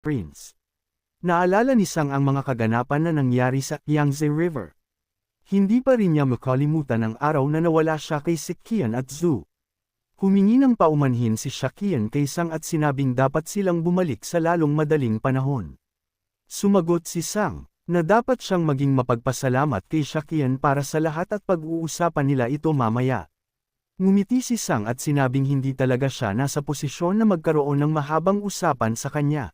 prince. Naalala ni Sang ang mga kaganapan na nangyari sa Yangtze River. Hindi pa rin niya makalimutan ang araw na nawala siya kay Shakyan at Zhu. Humingi ng paumanhin si Shakyan kay Sang at sinabing dapat silang bumalik sa lalong madaling panahon. Sumagot si Sang, na dapat siyang maging mapagpasalamat kay Shakyan para sa lahat at pag-uusapan nila ito mamaya. Ngumiti si Sang at sinabing hindi talaga siya nasa posisyon na magkaroon ng mahabang usapan sa kanya.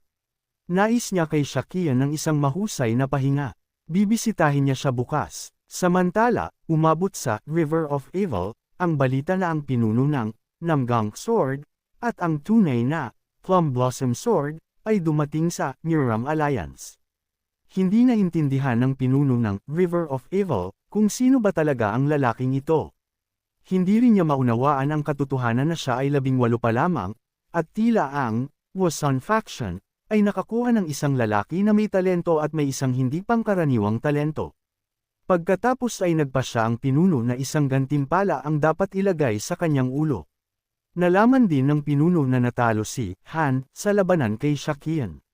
Nais niya kay Shakyan ng isang mahusay na pahinga. Bibisitahin niya siya bukas. Samantala, umabot sa River of Evil, ang balita na ang pinuno ng Namgang Sword, at ang tunay na Plum Blossom Sword, ay dumating sa Miram Alliance. Hindi naintindihan ng pinuno ng River of Evil, kung sino ba talaga ang lalaking ito. Hindi rin niya maunawaan ang katotohanan na siya ay 18 pa lamang, at tila ang Wasan faction, ay nakakuha ng isang lalaki na may talento at may isang hindi pangkaraniwang talento. Pagkatapos ay nagpa siya ang pinuno na isang gantimpala ang dapat ilagay sa kanyang ulo. Nalaman din ng pinuno na natalo si Han sa labanan kay Shakyan.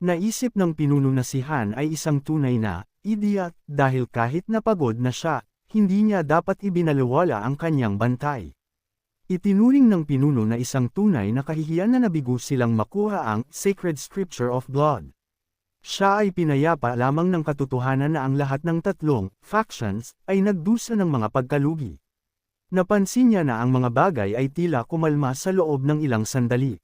Naisip ng pinuno na si Han ay isang tunay na idiot dahil kahit napagod na siya, hindi niya dapat ibinaliwala ang kanyang bantay. Itinuring ng pinuno na isang tunay na kahihiyan na nabigo silang makuha ang Sacred Scripture of Blood. Siya ay pinayapa lamang ng katotohanan na ang lahat ng tatlong factions ay nagdusa ng mga pagkalugi. Napansin niya na ang mga bagay ay tila kumalma sa loob ng ilang sandali.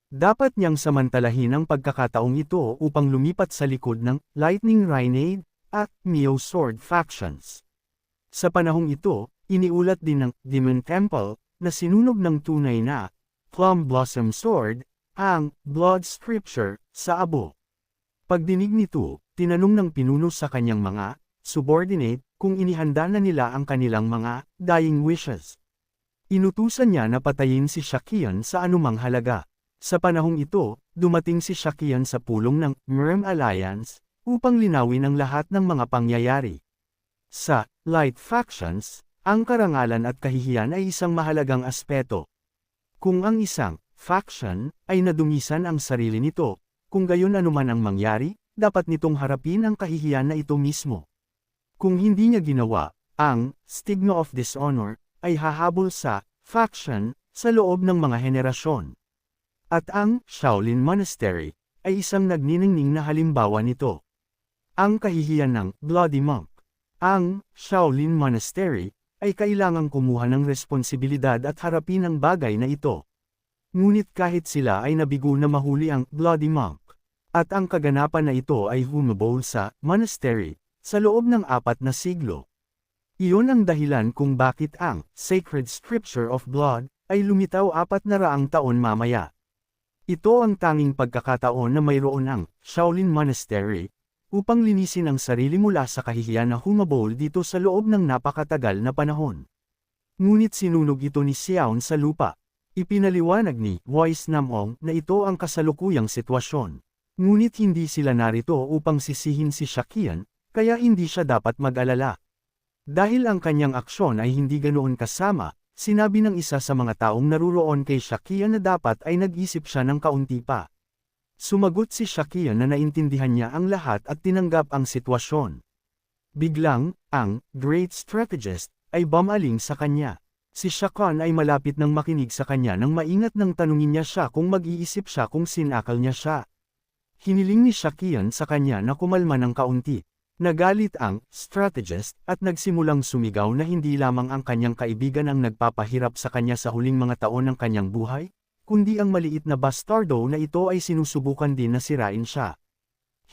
Dapat niyang samantalahin ang pagkakataong ito upang lumipat sa likod ng Lightning Renegade at Neo Sword factions. Sa panahong ito, iniulat din ng Demon Temple na sinunog ng tunay na Plum Blossom Sword ang Blood Scripture sa abo. Pagdinig nito, tinanong ng pinuno sa kanyang mga subordinate kung inihanda na nila ang kanilang mga dying wishes. Inutusan niya na patayin si Shakyan sa anumang halaga. Sa panahong ito, dumating si Shakyan sa pulong ng Miram Alliance upang linawin ang lahat ng mga pangyayari. Sa Light Factions, ang karangalan at kahihiyan ay isang mahalagang aspeto. Kung ang isang faction ay nadungisan ang sarili nito, kung gayon anuman ang mangyari, dapat nitong harapin ang kahihiyan na ito mismo. Kung hindi niya ginawa, ang stigma of dishonor ay hahabol sa faction sa loob ng mga henerasyon. At ang Shaolin Monastery ay isang nagniningning na halimbawa nito. Ang kahihiyan ng Bloody Monk. Ang Shaolin Monastery ay kailangang kumuha ng responsibilidad at harapin ang bagay na ito. Ngunit kahit sila ay nabigo na mahuli ang Bloody Monk, at ang kaganapan na ito ay humabol sa monastery sa loob ng 4 na siglo. Iyon ang dahilan kung bakit ang Sacred Scripture of Blood ay lumitaw 400 taon mamaya. Ito ang tanging pagkakataon na mayroon ang Shaolin Monastery upang linisin ang sarili mula sa kahihiyan na humabol dito sa loob ng napakatagal na panahon. Ngunit sinunog ito ni Xiaon sa lupa. Ipinaliwanag ni Wise Namong na ito ang kasalukuyang sitwasyon. Ngunit hindi sila narito upang sisihin si Shakyan, kaya hindi siya dapat mag-alala. Dahil ang kanyang aksyon ay hindi ganoon kasama, sinabi ng isa sa mga taong naruroon kay Shakyan na dapat ay nag-isip siya ng kaunti pa. Sumagot si Shakyan na naintindihan niya ang lahat at tinanggap ang sitwasyon. Biglang, ang Great Strategist ay bumaling sa kanya. Si Shakyan ay malapit nang makinig sa kanya nang maingat nang tanungin niya siya kung mag-iisip siya kung sinakal niya siya. Hiniling ni Shakyan sa kanya na kumalma ng kaunti. Nagalit ang strategist at nagsimulang sumigaw na hindi lamang ang kanyang kaibigan ang nagpapahirap sa kanya sa huling mga taon ng kanyang buhay, kundi ang maliit na bastardo na ito ay sinusubukan din na sirain siya.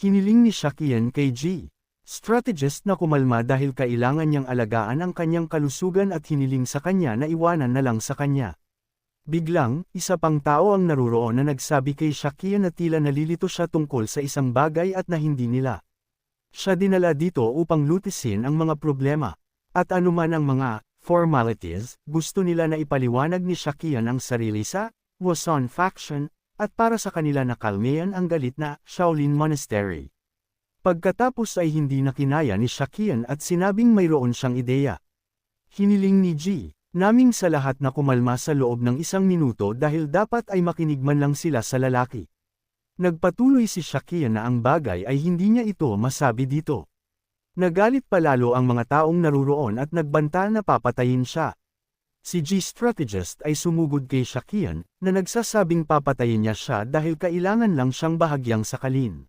Hiniling ni Shakyan kay G. Strategist na kumalma dahil kailangan niyang alagaan ang kanyang kalusugan at hiniling sa kanya na iwanan na lang sa kanya. Biglang, isa pang tao ang naruroon na nagsabi kay Shakyan na tila nalilito siya tungkol sa isang bagay at na hindi nila. Siya dinala dito upang lutisin ang mga problema. At anuman ang mga formalities, gusto nila na ipaliwanag ni Shakyan ang sarili sa Wasan faction, at para sa kanila na kalmayan ang galit na Shaolin Monastery. Pagkatapos ay hindi na kinaya ni Shakyan at sinabing mayroon siyang ideya. Hiniling ni G. Naming sa lahat na kumalma sa loob ng 1 minuto dahil dapat ay makinig man lang sila sa lalaki. Nagpatuloy si Shakian na ang bagay ay hindi niya ito masabi dito. Nagalit palalo ang mga taong naruroon at nagbanta na papatayin siya. Si G-Strategist ay sumugod kay Shakian, na nagsasabing papatayin niya siya dahil kailangan lang siyang bahagyang sakalin.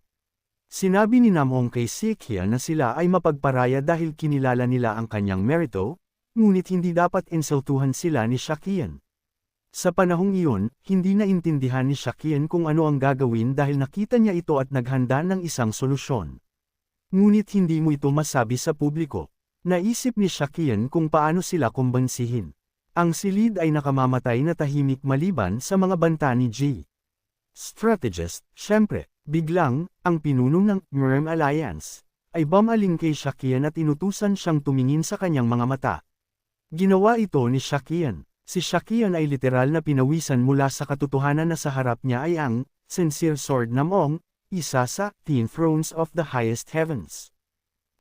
Sinabi ni Namong kay Shakian na sila ay mapagparaya dahil kinilala nila ang kanyang merito, ngunit hindi dapat insultuhan sila ni Shakian. Sa panahong iyon, hindi naintindihan ni Shakian kung ano ang gagawin dahil nakita niya ito at naghanda ng isang solusyon. Ngunit hindi mo ito masabi sa publiko. Naisip ni Shakian kung paano sila kumbansihin. Ang silid ay nakamamatay na tahimik maliban sa mga banta ni G. Strategist, syempre, biglang, ang pinuno ng Murm Alliance, ay bumaling kay Shakian at inutusan siyang tumingin sa kanyang mga mata. Ginawa ito ni Shakian. Si Shakian ay literal na pinawisan mula sa katotohanan na sa harap niya ay ang Sincere Sword Namong, isa sa 10 Thrones of the Highest Heavens.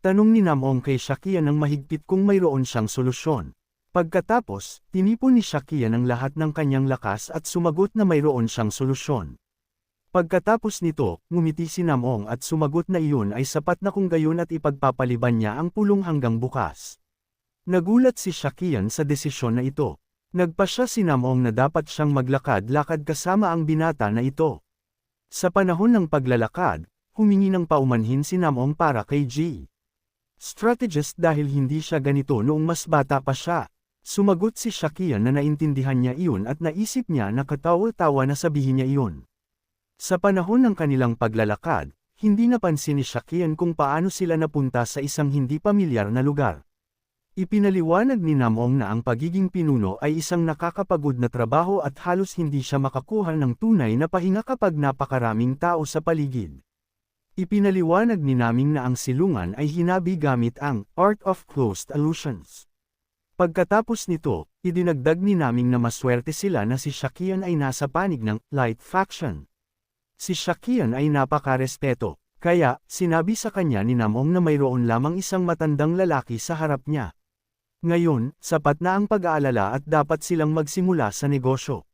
Tanong ni Namong kay Shakian ng mahigpit kung mayroon siyang solusyon. Pagkatapos, tinipon ni Shakian ang lahat ng kanyang lakas at sumagot na mayroon siyang solusyon. Pagkatapos nito, ngumiti si Namong at sumagot na iyon ay sapat na kung gayon at ipagpapaliban niya ang pulong hanggang bukas. Nagulat si Shakian sa desisyon na ito. Nagpasya si Namong na dapat siyang maglakad-lakad kasama ang binata na ito. Sa panahon ng paglalakad, humingi ng paumanhin si Namong para kay G. Strategist dahil hindi siya ganito noong mas bata pa siya. Sumagot si Shakian na naintindihan niya iyon at naisip niya na katawa-tawa na sabihin niya iyon. Sa panahon ng kanilang paglalakad, hindi napansin ni Shakian kung paano sila napunta sa isang hindi pamilyar na lugar. Ipinaliwanag ni Namong na ang pagiging pinuno ay isang nakakapagod na trabaho at halos hindi siya makakuha ng tunay na pahinga kapag napakaraming tao sa paligid. Ipinaliwanag ni Naming na ang silungan ay hinabi gamit ang Art of Closed Allusions. Pagkatapos nito, idinagdag ni Naming na maswerte sila na si Shakian ay nasa panig ng Light Faction. Si Shakian ay napakarespeto, kaya sinabi sa kanya ni Namong na mayroon lamang isang matandang lalaki sa harap niya. Ngayon, sapat na ang pag-aalala at dapat silang magsimula sa negosyo.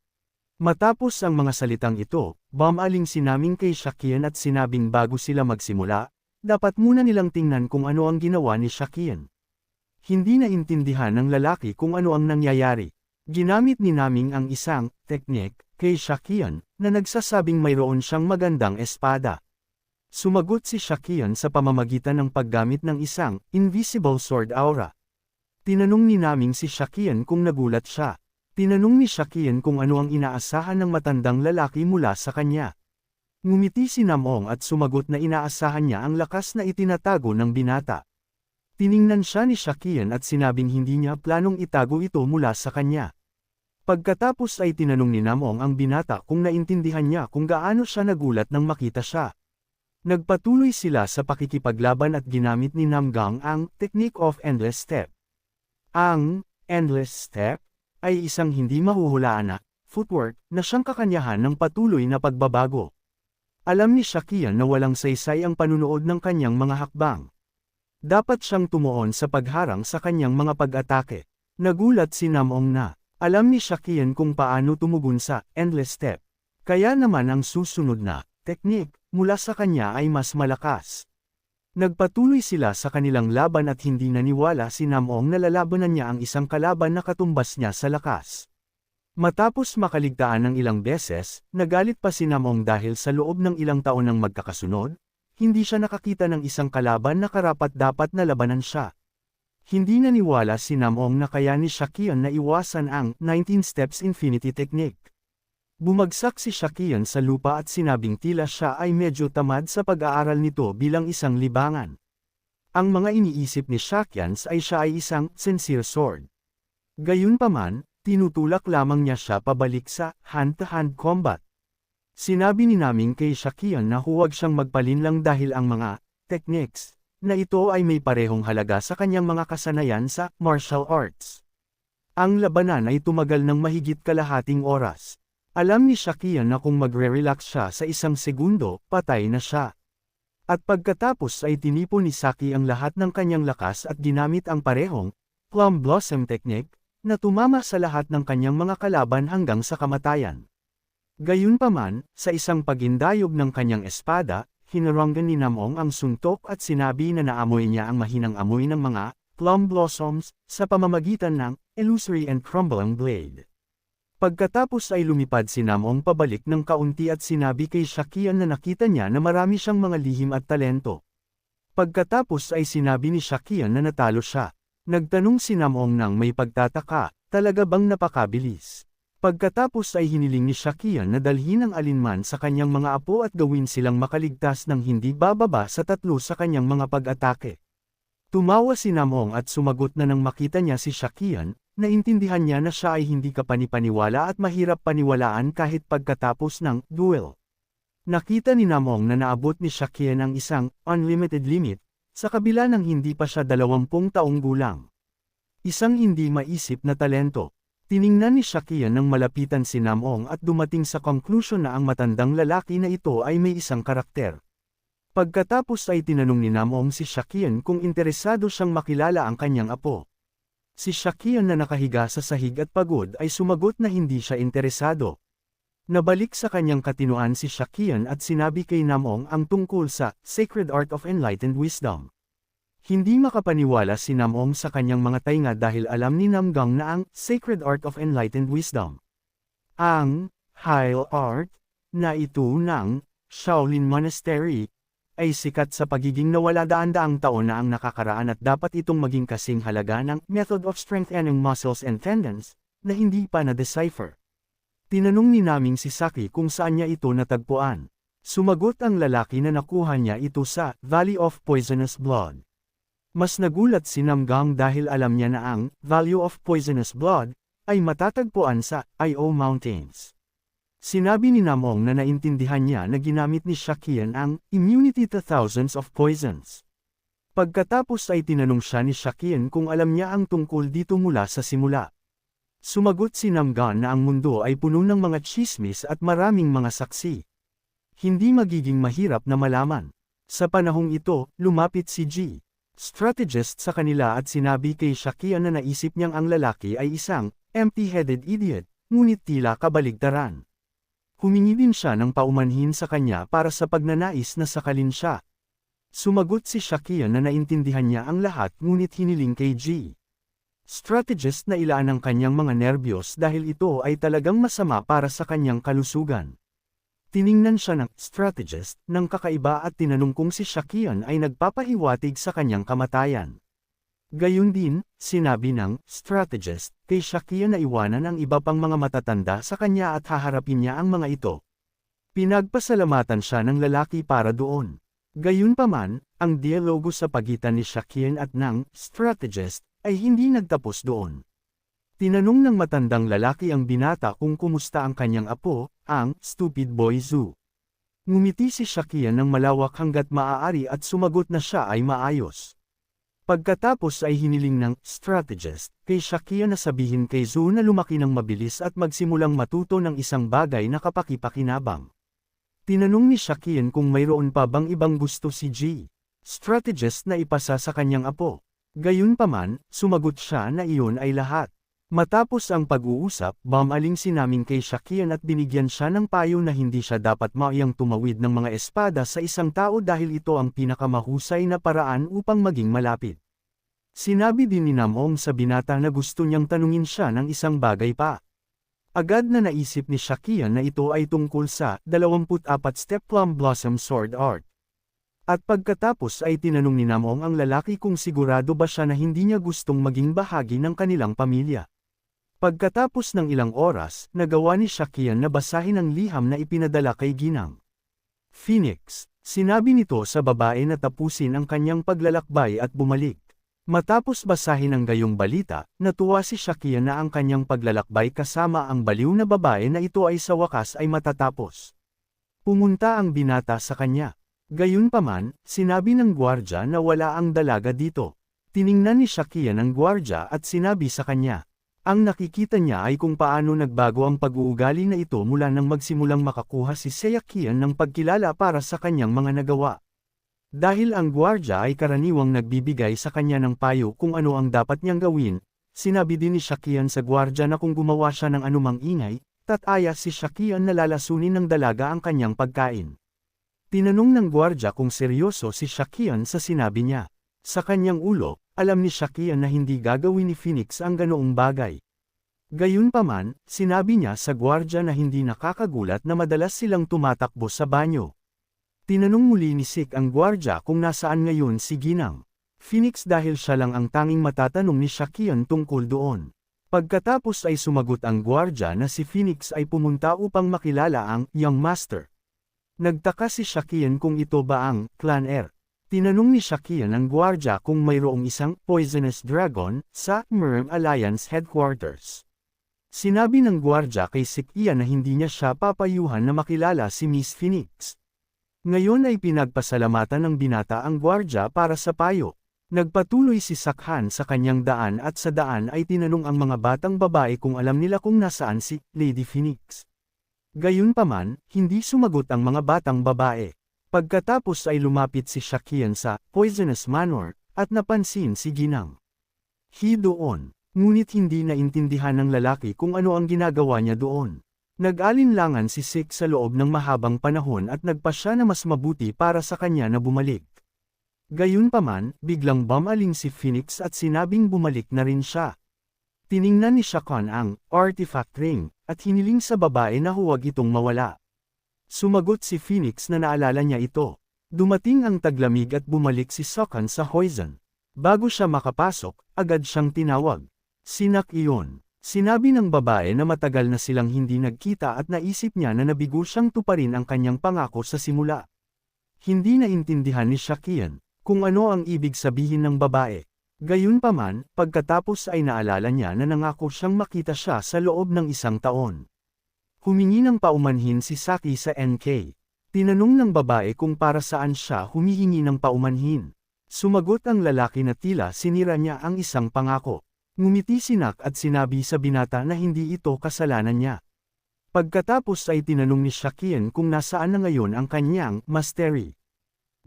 Matapos ang mga salitang ito, bumaling si Naming kay Shakian at sinabing bago sila magsimula, dapat muna nilang tingnan kung ano ang ginawa ni Shakian. Hindi naintindihan ng lalaki kung ano ang nangyayari. Ginamit ni Naming ang isang teknik kay Shakian na nagsasabing mayroon siyang magandang espada. Sumagot si Shakian sa pamamagitan ng paggamit ng isang invisible sword aura. Tinanong ni Naming si Shakian kung nagulat siya. Tinanong ni Shakian kung ano ang inaasahan ng matandang lalaki mula sa kanya. Ngumiti si Namong at sumagot na inaasahan niya ang lakas na itinatago ng binata. Tiningnan siya ni Shakian at sinabing hindi niya planong itago ito mula sa kanya. Pagkatapos ay tinanong ni Namong ang binata kung naintindihan niya kung gaano siya nagulat nang makita siya. Nagpatuloy sila sa pakikipaglaban at ginamit ni Namgang ang Technique of Endless Step. Ang Endless Step ay isang hindi mahuhulaan na footwork na siyang kakanyahan ng patuloy na pagbabago. Alam ni Shakian na walang saysay ang panunood ng kanyang mga hakbang. Dapat siyang tumuon sa pagharang sa kanyang mga pag-atake. Nagulat si Namong na alam ni Shakian kung paano tumugon sa Endless Step. Kaya naman ang susunod na teknik mula sa kanya ay mas malakas. Nagpatuloy sila sa kanilang laban at hindi naniwala si Namong na lalabanan niya ang isang kalaban na katumbas niya sa lakas. Matapos makaligtaan ng ilang beses, nagalit pa si Namong dahil sa loob ng ilang taon ng magkakasunod, hindi siya nakakita ng isang kalaban na karapat-dapat na labanan siya. Hindi naniwala si Namong na kaya ni Shakian na iwasan ang 19 Steps Infinity Technique. Bumagsak si Shakian sa lupa at sinabing tila siya ay medyo tamad sa pag-aaral nito bilang isang libangan. Ang mga iniisip ni Shakian ay siya ay isang sincere sword. Gayunpaman, tinutulak lamang niya siya pabalik sa hand-to-hand combat. Sinabi ni Naming kay Shakian na huwag siyang magpalinlang dahil ang mga techniques na ito ay may parehong halaga sa kanyang mga kasanayan sa martial arts. Ang labanan ay tumagal ng mahigit kalahating oras. Alam ni Shakian na kung magre-relax siya sa isang segundo, patay na siya. At pagkatapos ay tinipon ni Saki ang lahat ng kanyang lakas at ginamit ang parehong Plum Blossom Technique na tumama sa lahat ng kanyang mga kalaban hanggang sa kamatayan. Gayunpaman, sa isang pagindayog ng kanyang espada, hinaranggan ni Namong ang suntok at sinabi na naamoy niya ang mahinang amoy ng mga plum blossoms sa pamamagitan ng illusory and crumbling blade. Pagkatapos ay lumipad si Namong pabalik ng kaunti at sinabi kay Shakian na nakita niya na marami siyang mga lihim at talento. Pagkatapos ay sinabi ni Shakian na natalo siya. Nagtanong si Namong ng may pagtataka, talaga bang napakabilis? Pagkatapos ay hiniling ni Shakian na dalhin ang alinman sa kanyang mga apo at gawin silang makaligtas ng hindi bababa sa 3 sa kanyang mga pag-atake. Tumawa si Namong at sumagot na nang makita niya si Shakian, naintindihan niya na siya ay hindi kapanipaniwala at mahirap paniwalaan kahit pagkatapos ng duel. Nakita ni Namong na naabot ni Shakian ang isang unlimited limit, sa kabila ng hindi pa siya 20 taong gulang. Isang hindi maisip na talento. Tiningnan ni Shakian nang malapitan si Namong at dumating sa conclusion na ang matandang lalaki na ito ay may isang karakter. Pagkatapos ay tinanong ni Namong si Shakian kung interesado siyang makilala ang kanyang apo. Si Shakian na nakahiga sa sahig at pagod ay sumagot na hindi siya interesado. Nabalik sa kanyang katinuan si Shakian at sinabi kay Namong ang tungkol sa Sacred Art of Enlightened Wisdom. Hindi makapaniwala si Namong sa kanyang mga tainga dahil alam ni Namgang na ang Sacred Art of Enlightened Wisdom, ang High Art, na ito ng Shaolin Monastery, ay sikat sa pagiging nawala daan-daang taon na ang nakakaraan at dapat itong maging kasing halaga ng Method of Strengthening Muscles and Tendons, na hindi pa na-decipher. Tinanong ni Naming si Saki kung saan niya ito natagpuan. Sumagot ang lalaki na nakuha niya ito sa Valley of Poisonous Blood. Mas nagulat si Namgang dahil alam niya na ang Valley of Poisonous Blood ay matatagpuan sa I.O. Mountains. Sinabi ni Namong na naintindihan niya na ginamit ni Shakian ang immunity to thousands of poisons. Pagkatapos ay tinanong siya ni Shakian kung alam niya ang tungkol dito mula sa simula. Sumagot si Namgang na ang mundo ay puno ng mga tsismis at maraming mga saksi. Hindi magiging mahirap na malaman. Sa panahong ito, lumapit si G. Strategist sa kanila at sinabi kay Shakian na naisip niyang ang lalaki ay isang empty-headed idiot, ngunit tila kabaligtaran. Humingi din siya ng paumanhin sa kanya para sa pagnanais na sakalin siya. Sumagot si Shakian na naintindihan niya ang lahat ngunit hiniling kay G. Strategist na ilaan ang kanyang mga nerbiyos dahil ito ay talagang masama para sa kanyang kalusugan. Tiningnan siya ng strategist ng kakaiba at tinanong kung si Shakian ay nagpapahiwatig sa kanyang kamatayan. Gayun din, sinabi ng strategist kay Shakian na iwanan ang iba pang mga matatanda sa kanya at haharapin niya ang mga ito. Pinagpasalamatan siya ng lalaki para doon. Gayunpaman, ang dialogo sa pagitan ni Shakian at ng strategist ay hindi nagtapos doon. Tinanong ng matandang lalaki ang binata kung kumusta ang kanyang apo, ang stupid boy Zhu. Ngumiti si Shakian ng malawak hanggat maaari at sumagot na siya ay maayos. Pagkatapos ay hiniling ng strategist kay Shakian na sabihin kay Zhu na lumaki ng mabilis at magsimulang matuto ng isang bagay na kapakipakinabang. Tinanong ni Shakian kung mayroon pa bang ibang gusto si G. Strategist na ipasa sa kanyang apo. Gayunpaman, sumagot siya na iyon ay lahat. Matapos ang pag-uusap, bumaling si Naming kay Shakian at binigyan siya ng payo na hindi siya dapat maiyang tumawid ng mga espada sa isang tao dahil ito ang pinakamahusay na paraan upang maging malapit. Sinabi din ni Namong sa binata na gusto niyang tanungin siya ng isang bagay pa. Agad na naisip ni Shakian na ito ay tungkol sa 24-step Plum Blossom Sword Art. At pagkatapos ay tinanong ni Namong ang lalaki kung sigurado ba siya na hindi niya gustong maging bahagi ng kanilang pamilya. Pagkatapos ng ilang oras, nagawa ni Shakian na basahin ang liham na ipinadala kay Ginang Phoenix. Sinabi nito sa babae na tapusin ang kanyang paglalakbay at bumalik. Matapos basahin ang gayong balita, natuwa si Shakian na ang kanyang paglalakbay kasama ang baliw na babae na ito ay sa wakas ay matatapos. Pumunta ang binata sa kanya. Gayunpaman, sinabi ng gwardya na wala ang dalaga dito. Tiningnan ni Shakian ang gwardya at sinabi sa kanya. Ang nakikita niya ay kung paano nagbago ang pag-uugali na ito mula nang magsimulang makakuha si Shakian ng pagkilala para sa kanyang mga nagawa. Dahil ang gwardya ay karaniwang nagbibigay sa kanya ng payo kung ano ang dapat niyang gawin, sinabi din ni Shakian sa gwardya na kung gumawa siya ng anumang ingay, Tataya si Shakian na lalasunin ng dalaga ang kanyang pagkain. Tinanong ng gwardya kung seryoso si Shakian sa sinabi niya. Sa kanyang ulo, alam ni Shakian na hindi gagawin ni Phoenix ang ganoong bagay. Gayunpaman, sinabi niya sa gwardya na hindi nakakagulat na madalas silang tumatakbo sa banyo. Tinanong muli ni Sik ang gwardya kung nasaan ngayon si Ginang Phoenix dahil siya lang ang tanging matatanong ni Shakian tungkol doon. Pagkatapos ay sumagot ang gwardya na si Phoenix ay pumunta upang makilala ang Young Master. Nagtaka si Shakian kung ito ba ang Clan Air. Tinanong ni Shakian ang gwardya kung mayroong isang poisonous dragon sa Merm Alliance Headquarters. Sinabi ng gwardya kay Sikian na hindi niya siya papayuhan na makilala si Miss Phoenix. Ngayon ay pinagpasalamatan ng binata ang gwardya para sa payo. Nagpatuloy si Sakhan sa kanyang daan at sa daan ay tinanong ang mga batang babae kung alam nila kung nasaan si Lady Phoenix. Gayunpaman, hindi sumagot ang mga batang babae. Pagkatapos ay lumapit si Shakian sa Poisonous Manor at napansin si Ginang doon. Ngunit hindi naintindihan ng lalaki kung ano ang ginagawa niya doon. Nag-alinlangan si Sik sa loob ng mahabang panahon at nagpasya na mas mabuti para sa kanya na bumalik. Gayunpaman, biglang bumaling si Phoenix at sinabing bumalik na rin siya. Tiningnan ni Shakian ang artifact ring at hiniling sa babae na huwag itong mawala. Sumagot si Phoenix na naalala niya ito. Dumating ang taglamig at bumalik si Shakian sa Hoizon. Bago siya makapasok, agad siyang tinawag. Sinak iyon. Sinabi ng babae na matagal na silang hindi nagkita at naisip niya na nabigo siyang tuparin ang kanyang pangako sa simula. Hindi naintindihan ni Shakian kung ano ang ibig sabihin ng babae. Gayunpaman, pagkatapos ay naalala niya na nangako siyang makita siya sa loob ng 1 taon. Humingi ng paumanhin si Saki sa NK. Tinanong ng babae kung para saan siya humihingi ng paumanhin. Sumagot ang lalaki na tila sinira niya ang isang pangako. Ngumiti si Nak at sinabi sa binata na hindi ito kasalanan niya. Pagkatapos ay tinanong ni Shakian kung nasaan na ngayon ang kanyang mastery.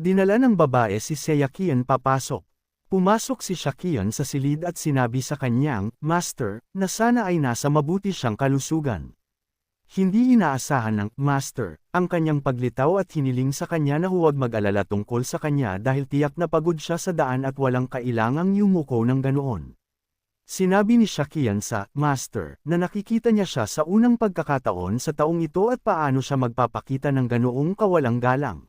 Dinala ng babae si Seyakian papasok. Pumasok si Shakian sa silid at sinabi sa kanyang master na sana ay nasa mabuti siyang kalusugan. Hindi inaasahan ng master ang kanyang paglitaw at hiniling sa kanya na huwag mag-alala tungkol sa kanya dahil tiyak na pagod siya sa daan at walang kailangang yumuko ng ganoon. Sinabi ni Shakian sa master na nakikita niya siya sa unang pagkakataon sa taong ito at paano siya magpapakita ng ganoong kawalang galang.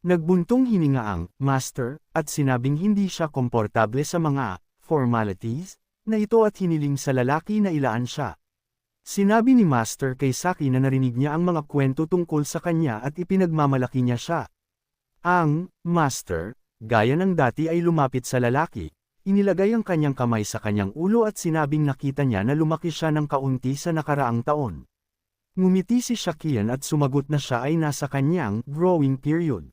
Nagbuntong hininga ang master at sinabing hindi siya komportable sa mga formalities na ito at hiniling sa lalaki na ilaan siya. Sinabi ni master kay Saki na narinig niya ang mga kwento tungkol sa kanya at ipinagmamalaki niya siya. Ang master, gaya ng dati ay lumapit sa lalaki. Inilagay ang kanyang kamay sa kanyang ulo at sinabing nakita niya na lumaki siya ng kaunti sa nakaraang taon. Ngumiti si Shakian at sumagot na siya ay nasa kanyang growing period.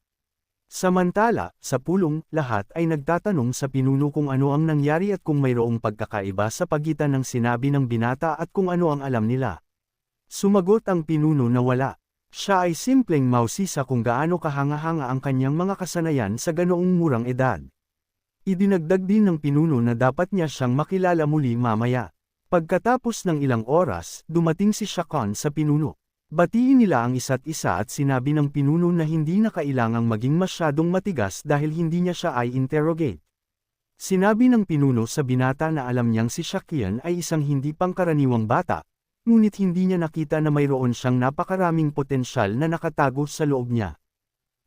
Samantala, sa pulong, lahat ay nagtatanong sa pinuno kung ano ang nangyari at kung mayroong pagkakaiba sa pagitan ng sinabi ng binata at kung ano ang alam nila. Sumagot ang pinuno na wala. Siya ay simpleng mausisa kung gaano kahanga-hanga ang kanyang mga kasanayan sa ganoong murang edad. Idinagdag din ng pinuno na dapat niya siyang makilala muli mamaya. Pagkatapos ng ilang oras, dumating si Shakian sa pinuno. Batiin nila ang isa't isa at sinabi ng pinuno na hindi na kailangang maging masyadong matigas dahil hindi niya siya ay interrogate. Sinabi ng pinuno sa binata na alam niyang si Shakian ay isang hindi pangkaraniwang bata, ngunit hindi niya nakita na mayroon siyang napakaraming potensyal na nakatago sa loob niya.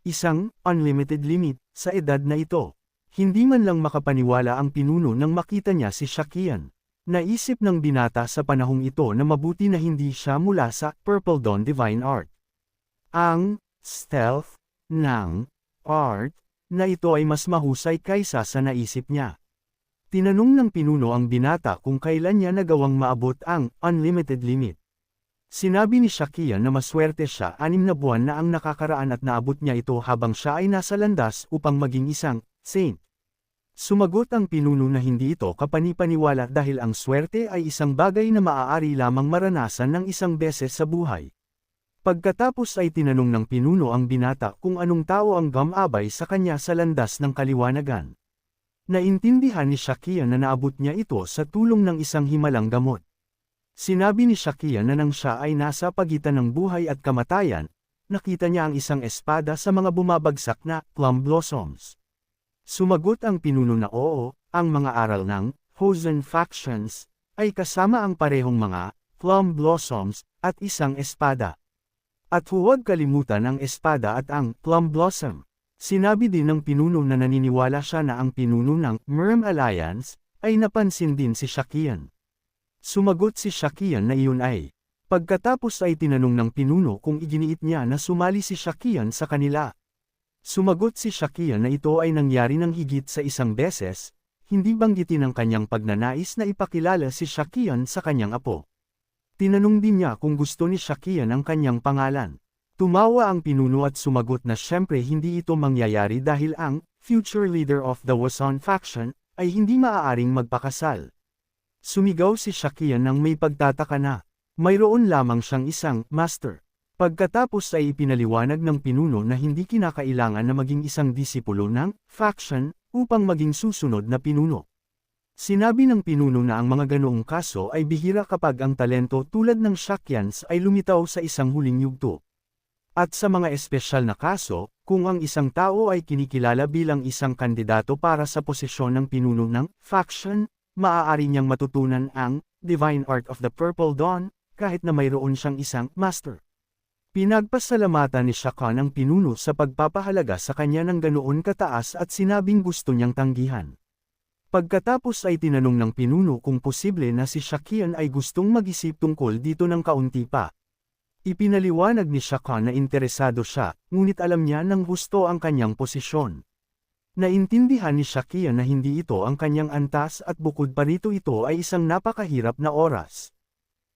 Isang unlimited limit sa edad na ito. Hindi man lang makapaniwala ang pinuno nang makita niya si Shakian. Naisip ng binata sa panahong ito na mabuti na hindi siya mula sa Purple Dawn Divine Art. Ang stealth ng art na ito ay mas mahusay kaysa sa naisip niya. Tinanong ng pinuno ang binata kung kailan niya nagawang maabot ang unlimited limit. Sinabi ni Shakian na maswerte siya 6 na buwan na ang nakakaraan at naabot niya ito habang siya ay nasa landas upang maging isang saint. Sumagot ang pinuno na hindi ito kapanipaniwala dahil ang swerte ay isang bagay na maaari lamang maranasan ng isang beses sa buhay. Pagkatapos ay tinanong ng pinuno ang binata kung anong tao ang gumabay sa kanya sa landas ng kaliwanagan. Naintindihan ni Shakian na naabot niya ito sa tulong ng isang himalang gamot. Sinabi ni Shakian na nang siya ay nasa pagitan ng buhay at kamatayan, nakita niya ang isang espada sa mga bumabagsak na plum blossoms. Sumagot ang pinuno na oo, ang mga aral ng Hosen factions ay kasama ang parehong mga plum blossoms at isang espada. At huwag kalimutan ang espada at ang plum blossom. Sinabi din ng pinuno na naniniwala siya na ang pinuno ng Merm Alliance ay napansin din si Shakian. Sumagot si Shakian na iyon ay. Pagkatapos ay tinanong ng pinuno kung iginiit niya na sumali si Shakian sa kanila. Sumagot si Shakian na ito ay nangyari ng higit sa isang beses, hindi banggitin ang kanyang pagnanais na ipakilala si Shakian sa kanyang apo. Tinanong din niya kung gusto ni Shakian ang kanyang pangalan. Tumawa ang pinuno at sumagot na syempre hindi ito mangyayari dahil ang future leader of the Wason faction ay hindi maaaring magpakasal. Sumigaw si Shakian nang may pagtataka na, mayroon lamang siyang isang master. Pagkatapos ay ipinaliwanag ng pinuno na hindi kinakailangan na maging isang disipulo ng faction upang maging susunod na pinuno. Sinabi ng pinuno na ang mga ganoong kaso ay bihira kapag ang talento tulad ng Shakians ay lumitaw sa isang huling yugto. At sa mga espesyal na kaso, kung ang isang tao ay kinikilala bilang isang kandidato para sa posisyon ng pinuno ng faction, maaari niyang matutunan ang Divine Art of the Purple Dawn, kahit na mayroon siyang isang master. Pinagpasalamatan ni Shakan ang pinuno sa pagpapahalaga sa kanya ng ganoon kataas at sinabing gusto niyang tanggihan. Pagkatapos ay tinanong ng pinuno kung posible na si Shakian ay gustong mag-isip tungkol dito ng kaunti pa. Ipinaliwanag ni Shakan na interesado siya, ngunit alam niya nang gusto ang kanyang posisyon. Naintindihan ni Shakian na hindi ito ang kanyang antas at bukod pa rito ito ay isang napakahirap na oras.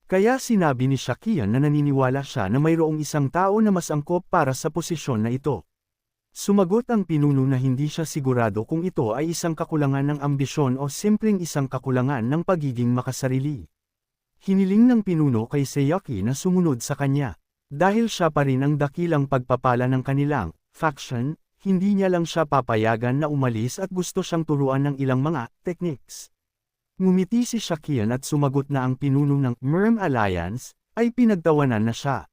Kaya sinabi ni Shakian na naniniwala siya na mayroong isang tao na mas angkop para sa posisyon na ito. Sumagot ang pinuno na hindi siya sigurado kung ito ay isang kakulangan ng ambisyon o simpleng isang kakulangan ng pagiging makasarili. Hiniling ng pinuno kay Sayaki na sumunod sa kanya. Dahil siya pa rin ang dakilang pagpapala ng kanilang faction, hindi niya lang siya papayagan na umalis at gusto siyang turuan ng ilang mga techniques. Ngumiti si Shakian at sumagot na ang pinuno ng Merm Alliance ay pinagtawanan na siya.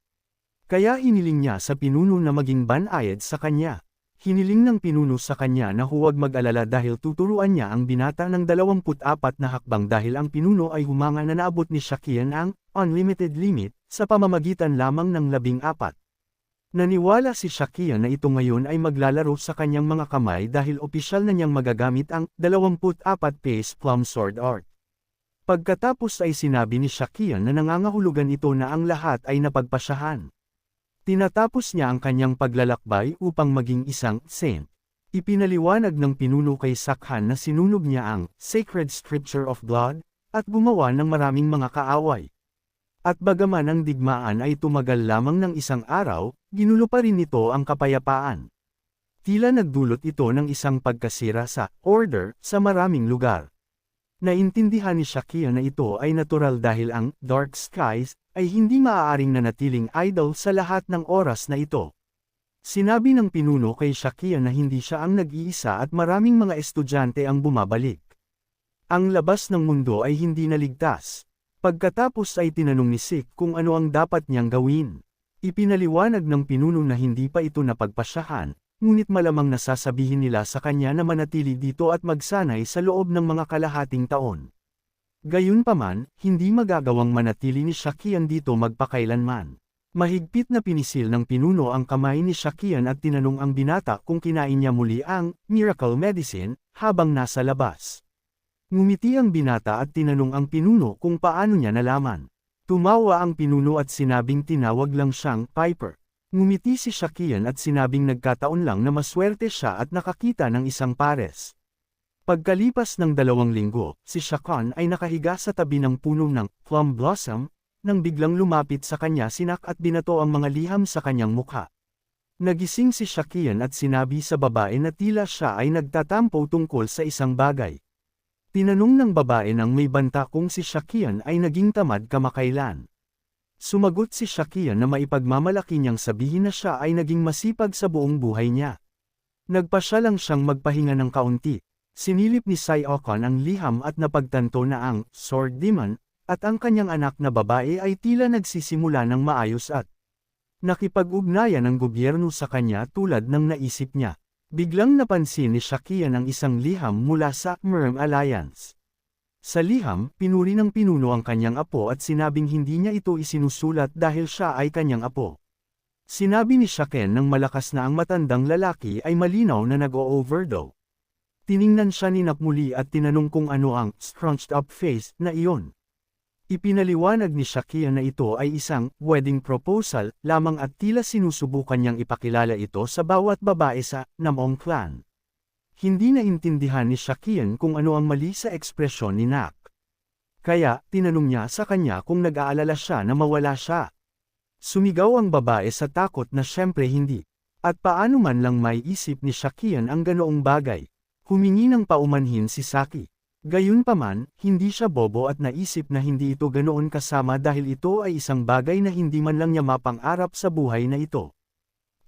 Kaya hiniling niya sa pinuno na maging banayad sa kanya. Hiniling ng pinuno sa kanya na huwag mag-alala dahil tuturuan niya ang binata ng 24 na hakbang dahil ang pinuno ay humanga na naabot ni Shakian ang unlimited limit sa pamamagitan lamang ng 14. Naniwala si Shakian na ito ngayon ay maglalaro sa kanyang mga kamay dahil opisyal na niyang magagamit ang 24 Pace Plum Sword Art. Pagkatapos ay sinabi ni Shakian na nangangahulugan ito na ang lahat ay napagpasyahan. Tinatapos niya ang kanyang paglalakbay upang maging isang saint. Ipinaliwanag ng pinuno kay Sakhan na sinunog niya ang Sacred Scripture of Blood at gumawa ng maraming mga kaaway. At bagaman ang digmaan ay tumagal lamang ng isang araw, ginulo pa rin ito ang kapayapaan. Tila nagdulot ito ng isang pagkasira sa order sa maraming lugar. Naintindihan ni Shakian na ito ay natural dahil ang Dark Skies ay hindi maaaring nanatiling idle sa lahat ng oras na ito. Sinabi ng pinuno kay Shakian na hindi siya ang nag-iisa at maraming mga estudyante ang bumabalik. Ang labas ng mundo ay hindi naligtas. Pagkatapos ay tinanong ni Sik kung ano ang dapat niyang gawin. Ipinaliwanag ng pinuno na hindi pa ito napagpasyahan, ngunit malamang nasasabihin nila sa kanya na manatili dito at magsanay sa loob ng mga kalahating taon. Gayunpaman, hindi magagawang manatili ni Shakian dito magpakailanman. Mahigpit na pinisil ng pinuno ang kamay ni Shakian at tinanong ang binata kung kinain niya muli ang miracle medicine habang nasa labas. Ngumiti ang binata at tinanong ang pinuno kung paano niya nalaman. Tumawa ang pinuno at sinabing tinawag lang siyang Piper. Ngumiti si Shakian at sinabing nagkataon lang na maswerte siya at nakakita ng isang pares. Pagkalipas ng 2 linggo, si Shakan ay nakahiga sa tabi ng puno ng plum blossom, nang biglang lumapit sa kanya sinak at binato ang mga liham sa kanyang mukha. Nagising si Shakian at sinabi sa babae na tila siya ay nagtatampo tungkol sa isang bagay. Tinanong ng babae nang may banta kung si Shakian ay naging tamad kamakailan. Sumagot si Shakian na maipagmamalaki niyang sabihin na siya ay naging masipag sa buong buhay niya. Nagpasya lang siyang magpahinga ng kaunti. Sinilip ni Sai Okon ang liham at napagtanto na ang Sword Demon at ang kanyang anak na babae ay tila nagsisimula ng maayos at nakipag-ugnayan ng gobyerno sa kanya tulad ng naisip niya. Biglang napansin ni Shakian ang isang liham mula sa Merm Alliance. Sa liham, pinuri ng pinuno ang kanyang apo at sinabing hindi niya ito isinusulat dahil siya ay kanyang apo. Sinabi ni Shaken ng malakas na ang matandang lalaki ay malinaw na nag-o-overdo. Tiningnan siya ni Nak muli at tinanong kung ano ang scrunched up face na iyon. Ipinaliwanag ni Shakian na ito ay isang wedding proposal lamang at tila sinusubukan niyang ipakilala ito sa bawat babae sa Namong clan. Hindi naintindihan ni Shakian kung ano ang mali sa ekspresyon ni Nak. Kaya, tinanong niya sa kanya kung nag-aalala siya na mawala siya. Sumigaw ang babae sa takot na syempre hindi. At paano man lang may isip ni Shakian ang ganoong bagay. Humingi ng paumanhin si Saki. Gayunpaman, hindi siya bobo at naisip na hindi ito ganoon kasama dahil ito ay isang bagay na hindi man lang niya mapang-arap sa buhay na ito.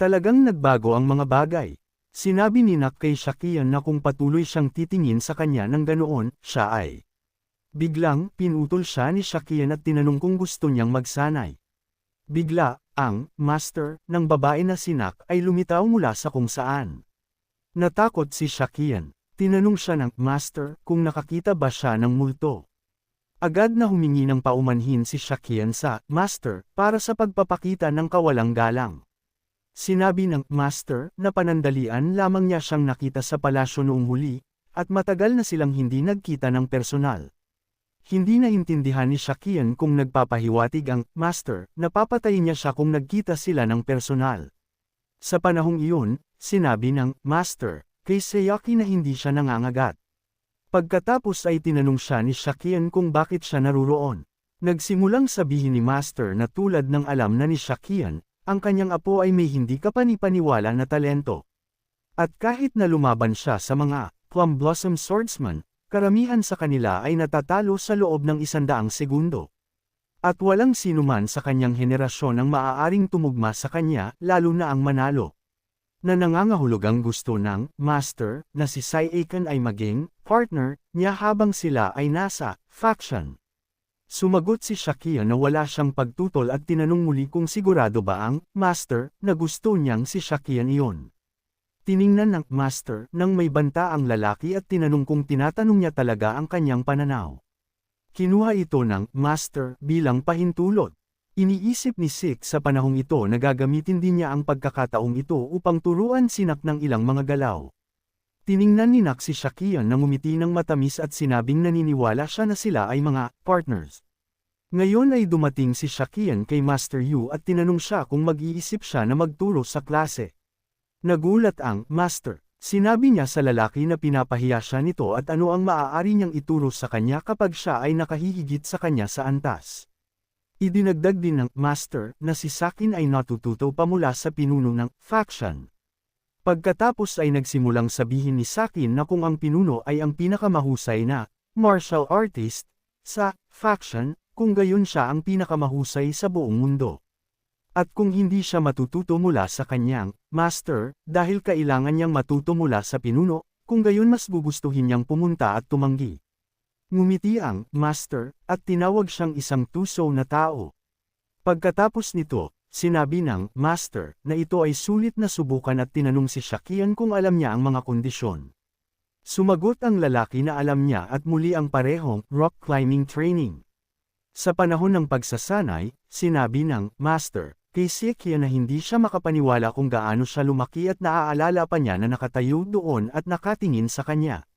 Talagang nagbago ang mga bagay. Sinabi ni Nak kay Shakian na kung patuloy siyang titingin sa kanya ng ganoon, siya ay. Biglang, pinutol siya ni Shakian at tinanong kung gusto niyang magsanay. Bigla, ang master ng babae na si Nak ay lumitaw mula sa kung saan. Natakot si Shakian. Tinanong siya ng master kung nakakita ba siya ng multo. Agad na humingi ng paumanhin si Shakian sa master para sa pagpapakita ng kawalang galang. Sinabi ng master na panandalian lamang niya siyang nakita sa palasyo noong huli, at matagal na silang hindi nagkita ng personal. Hindi naintindihan ni Shakian kung nagpapahiwatig ang master na papatayin niya siya kung nagkita sila ng personal. Sa panahong iyon, sinabi ng master kay Sayaki na hindi siya nangangagat. Pagkatapos ay tinanong siya ni Shakian kung bakit siya naruroon. Nagsimulang sabihin ni Master na tulad ng alam na ni Shakian, ang kanyang apo ay may hindi kapanipaniwala na talento. At kahit na lumaban siya sa mga Plum Blossom Swordsman, karamihan sa kanila ay natatalo sa loob ng 100 segundo. At walang sinuman sa kanyang henerasyon ang maaaring tumugma sa kanya, lalo na ang manalo. Na nangangahulog ang gusto ng master na si Sai Aiken ay maging partner niya habang sila ay nasa faction. Sumagot si Shakian na wala siyang pagtutol at tinanong muli kung sigurado ba ang master na gusto niyang si Shakian iyon. Tiningnan ng master nang may banta ang lalaki at tinanong kung tinatanong niya talaga ang kanyang pananaw. Kinuha ito ng master bilang pahintulot. Iniisip ni Sik sa panahong ito na gagamitin din niya ang pagkakataong ito upang turuan si Nak ng ilang mga galaw. Tiningnan ni Nak si Shakian na ngumiti ng matamis at sinabing naniniwala siya na sila ay mga partners. Ngayon ay dumating si Shakian kay Master Yu at tinanong siya kung mag-iisip siya na magturo sa klase. Nagulat ang master. Sinabi niya sa lalaki na pinapahiya siya nito at ano ang maaari niyang ituro sa kanya kapag siya ay nakahihigit sa kanya sa antas. Idinagdag din ng master na si Sakin ay natututo pa mula sa pinuno ng faction. Pagkatapos ay nagsimulang sabihin ni Sakin na kung ang pinuno ay ang pinakamahusay na martial artist sa faction, kung gayon siya ang pinakamahusay sa buong mundo. At kung hindi siya matututo mula sa kanyang master, dahil kailangan niyang matuto mula sa pinuno, kung gayon mas gugustuhin niyang pumunta at tumanggi. Ngumiti ang master, at tinawag siyang isang tuso na tao. Pagkatapos nito, sinabi ng master na ito ay sulit na subukan at tinanong si Shakian kung alam niya ang mga kondisyon. Sumagot ang lalaki na alam niya at muli ang parehong rock climbing training. Sa panahon ng pagsasanay, sinabi ng master kay Shakian na hindi siya makapaniwala kung gaano siya lumaki at naaalala pa niya na nakatayo doon at nakatingin sa kanya.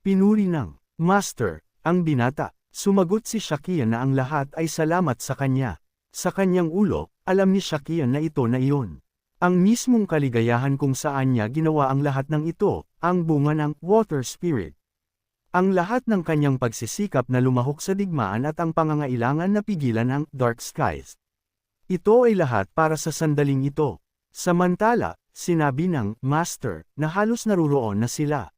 Pinuri ng master ang binata. Sumagot si Shakian na ang lahat ay salamat sa kanya. Sa kanyang ulo, alam ni Shakian na ito na iyon. Ang mismong kaligayahan kung saan niya ginawa ang lahat ng ito, ang bunga ng water spirit. Ang lahat ng kanyang pagsisikap na lumahok sa digmaan at ang pangangailangan na pigilan ang dark skies. Ito ay lahat para sa sandaling ito. Samantala, sinabi ng master na halos naruroon na sila.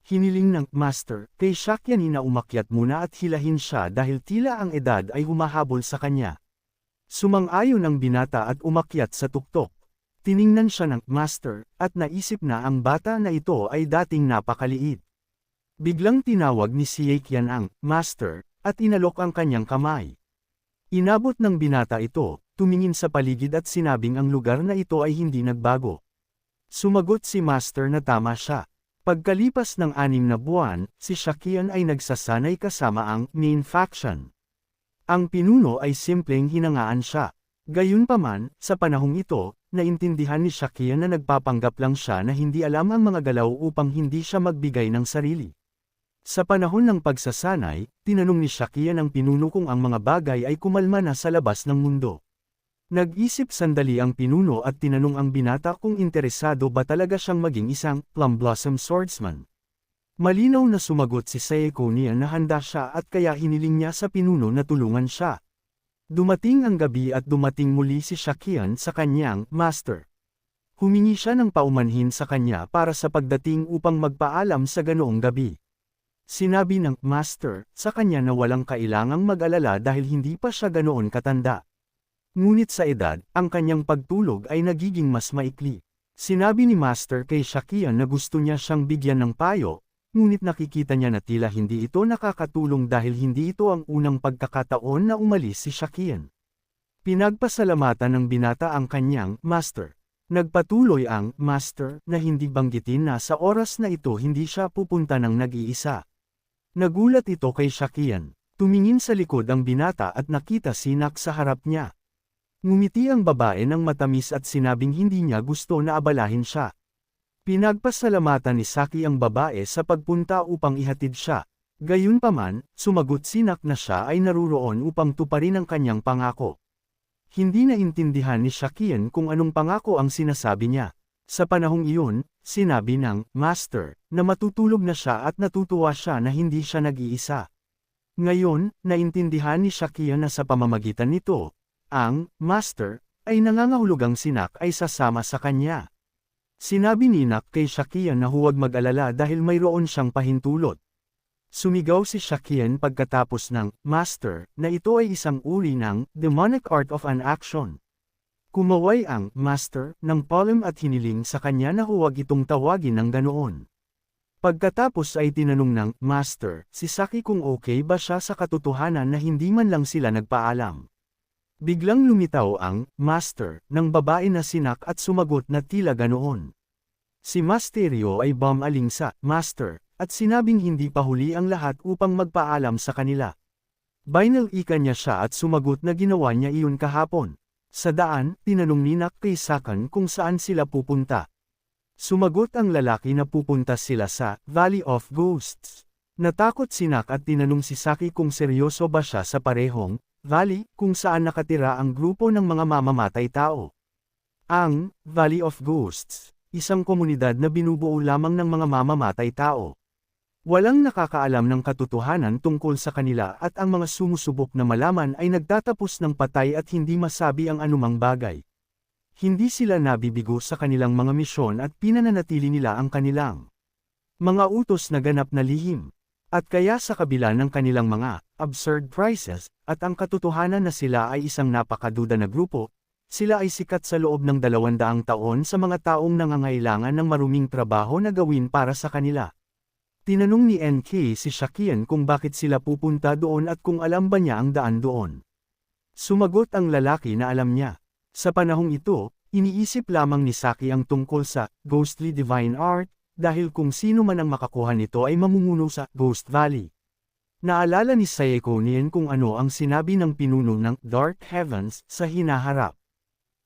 Hiniling ng master kay Shakian na umakyat muna at hilahin siya dahil tila ang edad ay humahabol sa kanya. Sumang-ayon ang binata at umakyat sa tuktok. Tiningnan siya ng master at naisip na ang bata na ito ay dating napakaliit. Biglang tinawag ni Shakian ang master at inalok ang kanyang kamay. Inabot ng binata ito, tumingin sa paligid at sinabing ang lugar na ito ay hindi nagbago. Sumagot si Master na tama siya. Pagkalipas ng 6 na buwan, si Shakian ay nagsasanay kasama ang main faction. Ang pinuno ay simpleng hinangaan siya. Gayunpaman, sa panahong ito, naintindihan ni Shakian na nagpapanggap lang siya na hindi alam ang mga galaw upang hindi siya magbigay ng sarili. Sa panahon ng pagsasanay, tinanong ni Shakian ang pinuno kung ang mga bagay ay kumalma na sa labas ng mundo. Nag-isip sandali ang pinuno at tinanong ang binata kung interesado ba talaga siyang maging isang Plum Blossom Swordsman. Malinaw na sumagot si Saekonian na handa siya at kaya hiniling niya sa pinuno na tulungan siya. Dumating ang gabi at dumating muli si Shakian sa kanyang master. Humingi siya ng paumanhin sa kanya para sa pagdating upang magpaalam sa ganoong gabi. Sinabi ng master sa kanya na walang kailangang mag-alala dahil hindi pa siya ganoon katanda. Ngunit sa edad, ang kanyang pagtulog ay nagiging mas maikli. Sinabi ni Master kay Shakian na gusto niya siyang bigyan ng payo, ngunit nakikita niya na tila hindi ito nakakatulong dahil hindi ito ang unang pagkakataon na umalis si Shakian. Pinagpasalamatan ng binata ang kanyang Master. Nagpatuloy ang Master na hindi banggitin na sa oras na ito hindi siya pupunta ng nag-iisa. Nagulat ito kay Shakian. Tumingin sa likod ang binata at nakita si Nak sa harap niya. Ngumiti ang babae ng matamis at sinabing hindi niya gusto na abalahin siya. Pinagpasalamatan ni Saki ang babae sa pagpunta upang ihatid siya. Gayunpaman, sumagot si Nak na siya ay naruroon upang tuparin ang kanyang pangako. Hindi naintindihan ni Shakian kung anong pangako ang sinasabi niya. Sa panahong iyon, sinabi ng Master na matutulog na siya at natutuwa siya na hindi siya nag-iisa. Ngayon, naintindihan ni Shakian na sa pamamagitan nito, ang Master ay nangangahulugang si Nak ay sasama sa kanya. Sinabi ni Nak kay Shakian na huwag mag-alala dahil mayroon siyang pahintulot. Sumigaw si Shakian pagkatapos ng Master na ito ay isang uri ng demonic art of an action. Kumaway ang Master ng palm at hiniling sa kanya na huwag itong tawagin ng ganoon. Pagkatapos ay tinanong ng Master si Saki kung okay ba siya sa katotohanan na hindi man lang sila nagpaalam. Biglang lumitaw ang Master ng babae na si Nak at sumagot na tila ganoon. Si Masterio ay bumaling sa Master at sinabing hindi pa huli ang lahat upang magpaalam sa kanila. Binalikan niya siya at sumagot na ginawa niya iyon kahapon. Sa daan, tinanong ni Nak kay Sakan kung saan sila pupunta. Sumagot ang lalaki na pupunta sila sa Valley of Ghosts. Natakot si Nak at tinanong si Saki kung seryoso ba siya sa parehong Valley kung saan nakatira ang grupo ng mga mamamatay tao. Ang Valley of Ghosts, isang komunidad na binubuo lamang ng mga mamamatay tao. Walang nakakaalam ng katotohanan tungkol sa kanila at ang mga sumusubok na malaman ay nagtatapos ng patay at hindi masabi ang anumang bagay. Hindi sila nabibigo sa kanilang mga misyon at pinananatili nila ang kanilang mga utos na ganap na lihim. At kaya sa kabila ng kanilang mga absurd prices, at ang katotohanan na sila ay isang napakaduda na grupo, sila ay sikat sa loob ng 200 taon sa mga taong nangangailangan ng maruming trabaho na gawin para sa kanila. Tinanong ni NK si Shakian kung bakit sila pupunta doon at kung alam ba niya ang daan doon. Sumagot ang lalaki na alam niya. Sa panahong ito, iniisip lamang ni Saki ang tungkol sa ghostly divine art, dahil kung sino man ang makakuha nito ay mamumuno sa Ghost Valley. Naalala ni Saekonian kung ano ang sinabi ng pinuno ng Dark Heavens sa hinaharap.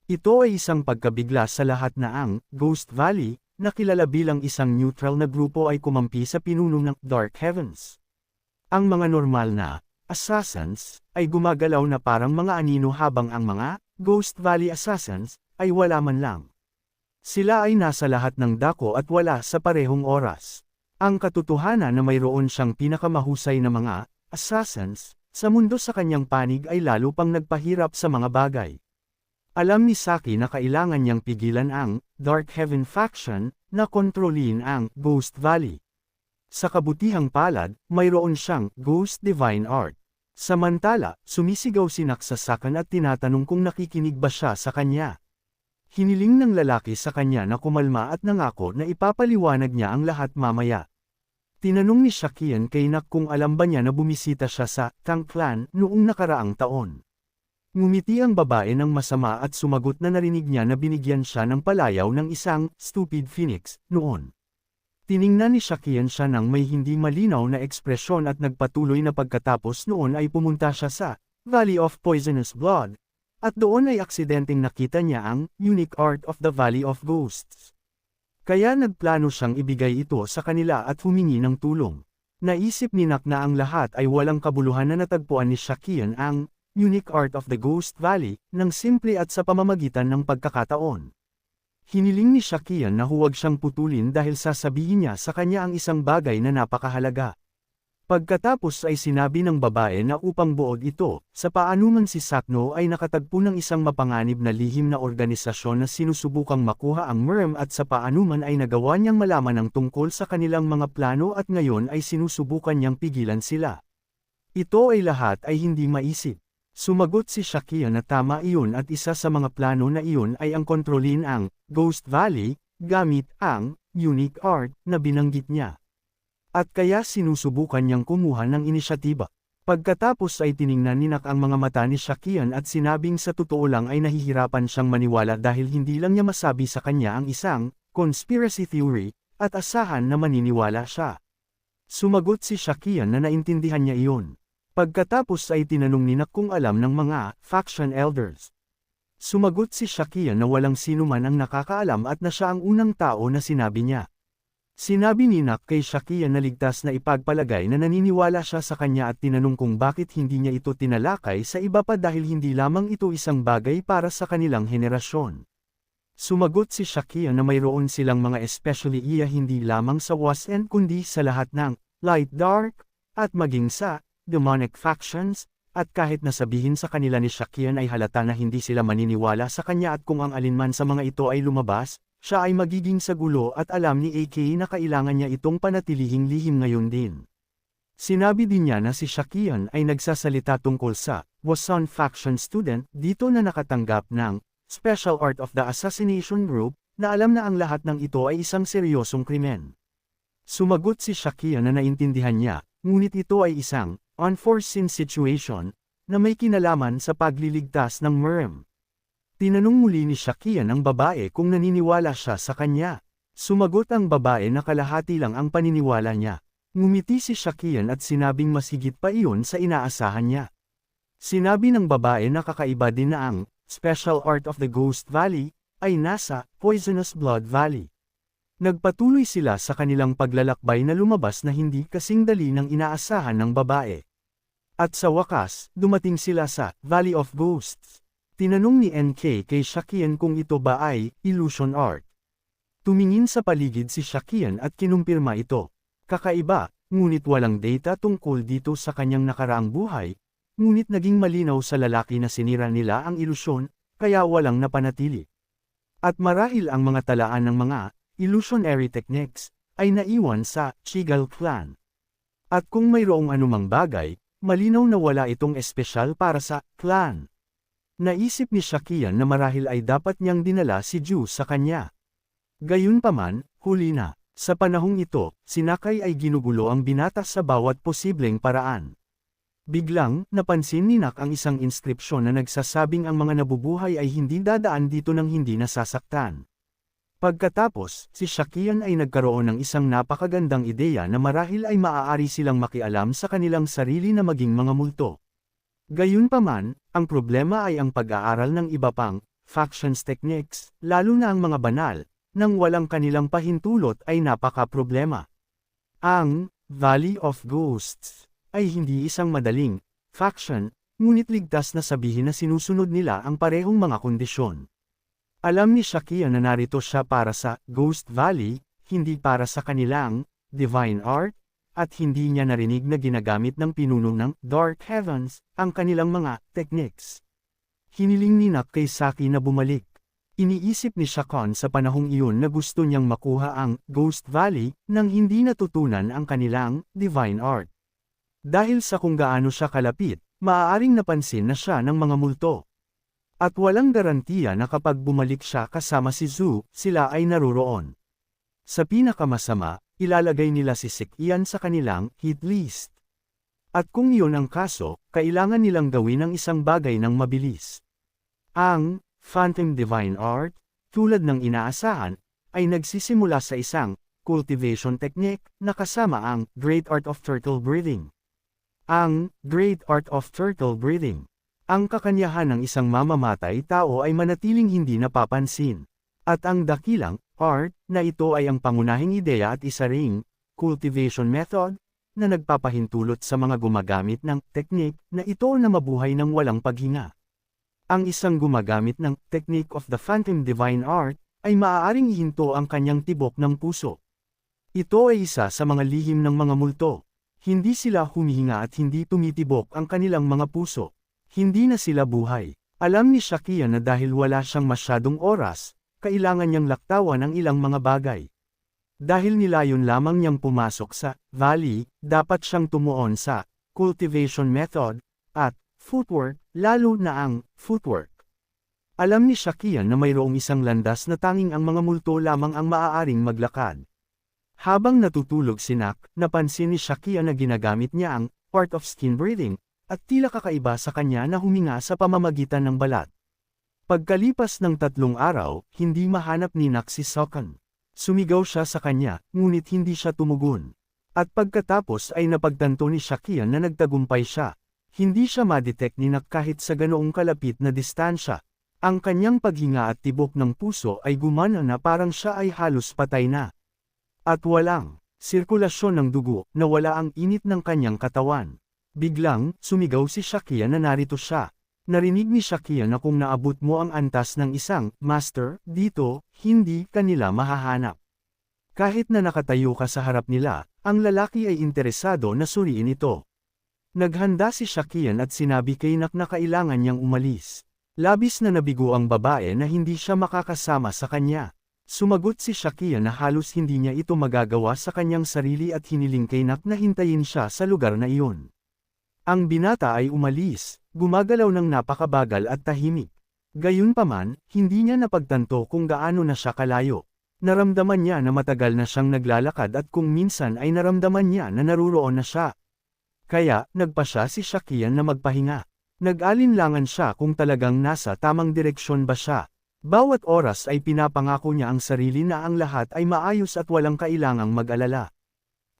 Ito ay isang pagkabigla sa lahat na ang Ghost Valley, na kilala bilang isang neutral na grupo ay kumampi sa pinuno ng Dark Heavens. Ang mga normal na assassins ay gumagalaw na parang mga anino habang ang mga Ghost Valley assassins ay wala man lang. Sila ay nasa lahat ng dako at wala sa parehong oras. Ang katotohanan na mayroon siyang pinakamahusay na mga assassins sa mundo sa kanyang panig ay lalo pang nagpahirap sa mga bagay. Alam ni Saki na kailangan niyang pigilan ang Dark Heaven faction na kontrolin ang Ghost Valley. Sa kabutihang palad, mayroon siyang Ghost Divine Art. Samantala, sumisigaw si Nak sa Sakan at tinatanong kung nakikinig ba siya sa kanya. Hiniling ng lalaki sa kanya na kumalma at nangako na ipapaliwanag niya ang lahat mamaya. Tinanong ni Shakian kay Nak kung alam ba niya na bumisita siya sa Tang Clan noong nakaraang taon. Ngumiti ang babae ng masama at sumagot na narinig niya na binigyan siya ng palayaw ng isang stupid phoenix noon. Tiningnan ni Shakian siya ng may hindi malinaw na ekspresyon at nagpatuloy na pagkatapos noon ay pumunta siya sa Valley of Poisonous Blood, at doon ay aksidenteng nakita niya ang Unique Art of the Valley of Ghosts. Kaya nagplano siyang ibigay ito sa kanila at humingi ng tulong. Naisip ni Nak na ang lahat ay walang kabuluhan na natagpuan ni Shakian ang Unique Art of the Ghost Valley ng simple at sa pamamagitan ng pagkakataon. Hiniling ni Shakian na huwag siyang putulin dahil sasabihin niya sa kanya ang isang bagay na napakahalaga. Pagkatapos ay sinabi ng babae na upang buod ito, sa paanuman si Sakno ay nakatagpo ng isang mapanganib na lihim na organisasyon na sinusubukang makuha ang Merm at sa paanuman ay nagawa niyang malaman ang tungkol sa kanilang mga plano at ngayon ay sinusubukan niyang pigilan sila. Ito ay lahat ay hindi maisip. Sumagot si Shakian na tama iyon at isa sa mga plano na iyon ay ang kontrolin ang Ghost Valley, gamit ang Unique Art na binanggit niya. At kaya sinusubukan niyang kumuha ng inisyatiba. Pagkatapos ay tiningnan ni Nak ang mga mata ni Shakian at sinabing sa totoo lang ay nahihirapan siyang maniwala dahil hindi lang niya masabi sa kanya ang isang conspiracy theory, at asahan na maniniwala siya. Sumagot si Shakian na naintindihan niya iyon. Pagkatapos ay tinanong ni Nak kung alam ng mga faction elders. Sumagot si Shakian na walang sino man ang nakakaalam at na siya ang unang tao na sinabi niya. Sinabi ni Nak kay Shakian na ligtas na ipagpalagay na naniniwala siya sa kanya at tinanong kung bakit hindi niya ito tinalakay sa iba pa dahil hindi lamang ito isang bagay para sa kanilang henerasyon. Sumagot si Shakian na mayroon silang mga especially iya hindi lamang sa West kundi sa lahat ng light dark, at maging sa demonic factions, at kahit nasabihin sa kanila ni Shakian ay halata na hindi sila maniniwala sa kanya at kung ang alinman sa mga ito ay lumabas, siya ay magiging sagulo at alam ni AK na kailangan niya itong panatilihing lihim ngayon din. Sinabi din niya na si Shakian ay nagsasalita tungkol sa Wasan faction student dito na nakatanggap ng Special Art of the Assassination Group na alam na ang lahat ng ito ay isang seryosong krimen. Sumagot si Shakian na naintindihan niya, ngunit ito ay isang unforeseen situation na may kinalaman sa pagliligtas ng Merm. Tinanong muli ni Shakian ang babae kung naniniwala siya sa kanya. Sumagot ang babae na kalahati lang ang paniniwala niya. Ngumiti si Shakian at sinabing mas higit pa iyon sa inaasahan niya. Sinabi ng babae na kakaiba din na ang Special Art of the Ghost Valley ay nasa Poisonous Blood Valley. Nagpatuloy sila sa kanilang paglalakbay na lumabas na hindi kasing dali ng inaasahan ng babae. At sa wakas, dumating sila sa Valley of Ghosts. Tinanong ni NK kay Shakian kung ito ba ay illusion art. Tumingin sa paligid si Shakian at kinumpirma ito. Kakaiba, ngunit walang data tungkol dito sa kanyang nakaraang buhay, ngunit naging malinaw sa lalaki na sinira nila ang ilusyon, kaya walang napanatili. At marahil ang mga talaan ng mga illusionary techniques ay naiwan sa Chigal clan. At kung mayroong anumang bagay, malinaw na wala itong espesyal para sa clan. Naisip ni Shakian na marahil ay dapat niyang dinala si Ju sa kanya. Gayunpaman, huli na. Sa panahong ito, si Nakay ay ginugulo ang binata sa bawat posibleng paraan. Biglang, napansin ni Nak ang isang inskripsyon na nagsasabing ang mga nabubuhay ay hindi dadaan dito ng hindi nasasaktan. Pagkatapos, si Shakian ay nagkaroon ng isang napakagandang ideya na marahil ay maaari silang makialam sa kanilang sarili na maging mga multo. Gayunpaman, ang problema ay ang pag-aaral ng iba pang factions techniques, lalo na ang mga banal, nang walang kanilang pahintulot ay napaka-problema. Ang Valley of Ghosts ay hindi isang madaling faction, ngunit ligtas na sabihin na sinusunod nila ang parehong mga kondisyon. Alam ni Shakian na narito siya para sa Ghost Valley, hindi para sa kanilang divine art, at hindi niya narinig na ginagamit ng pinuno ng Dark Heavens ang kanilang mga techniques. Hiniling ni Nak kay Saki na bumalik. Iniisip ni Shakian sa panahong iyon na gusto niyang makuha ang Ghost Valley nang hindi natutunan ang kanilang divine art. Dahil sa kung gaano siya kalapit, maaaring napansin na siya ng mga multo. At walang garantiya na kapag bumalik siya kasama si Zhu, sila ay naruroon. Sa pinakamasama, ilalagay nila si Sekian sa kanilang hit list. At kung iyon ang kaso, kailangan nilang gawin ang isang bagay ng mabilis. Ang Phantom Divine Art, tulad ng inaasahan, ay nagsisimula sa isang cultivation technique na kasama ang Great Art of Turtle Breathing. Ang Great Art of Turtle Breathing. Ang kakanyahan ng isang mamamatay tao ay manatiling hindi napapansin. At ang dakilang art na ito ay ang pangunahing ideya at isa ring cultivation method na nagpapahintulot sa mga gumagamit ng technique na ito na mabuhay ng walang paghinga. Ang isang gumagamit ng technique of the Phantom Divine Art ay maaaring ihinto ang kanyang tibok ng puso. Ito ay isa sa mga lihim ng mga multo. Hindi sila humihinga at hindi tumitibok ang kanilang mga puso. Hindi na sila buhay. Alam ni Shakia na dahil wala siyang masyadong oras, kailangan niyang laktawan ang ilang mga bagay. Dahil nilayon lamang niyang pumasok sa valley, dapat siyang tumuon sa cultivation method at footwork, lalo na ang footwork. Alam ni Shakia na mayroong isang landas na tanging ang mga multo lamang ang maaaring maglakad. Habang natutulog si Nak, napansin ni Shakia na ginagamit niya ang art of skin breathing, at tila kakaiba sa kanya na huminga sa pamamagitan ng balat. Pagkalipas ng 3 araw, hindi mahanap ni Nak si Sokan. Sumigaw siya sa kanya, ngunit hindi siya tumugon. At pagkatapos ay napagtanto ni Shakia na nagtagumpay siya. Hindi siya ma-detect ni Nak kahit sa ganoong kalapit na distansya. Ang kanyang paghinga at tibok ng puso ay gumana na parang siya ay halos patay na. At walang sirkulasyon ng dugo, na wala ang init ng kanyang katawan. Biglang, sumigaw si Shakia na narito siya. Narinig ni Shakia na kung naabot mo ang antas ng isang master dito, hindi kanila mahahanap. Kahit na nakatayo ka sa harap nila, ang lalaki ay interesado na suriin ito. Naghanda si Shakia at sinabi kay Nak na kailangan niyang umalis. Labis na nabigo ang babae na hindi siya makakasama sa kanya. Sumagot si Shakia na halos hindi niya ito magagawa sa kanyang sarili at hiniling kay Nak na hintayin siya sa lugar na iyon. Ang binata ay umalis, gumagalaw ng napakabagal at tahimik. Gayunpaman, hindi niya napagtanto kung gaano na siya kalayo. Naramdaman niya na matagal na siyang naglalakad at kung minsan ay naramdaman niya na naruroon na siya. Kaya, nagpa siya si Shakia na magpahinga. Nag-alinlangan siya kung talagang nasa tamang direksyon ba siya. Bawat oras ay pinapangako niya ang sarili na ang lahat ay maayos at walang kailangang mag-alala.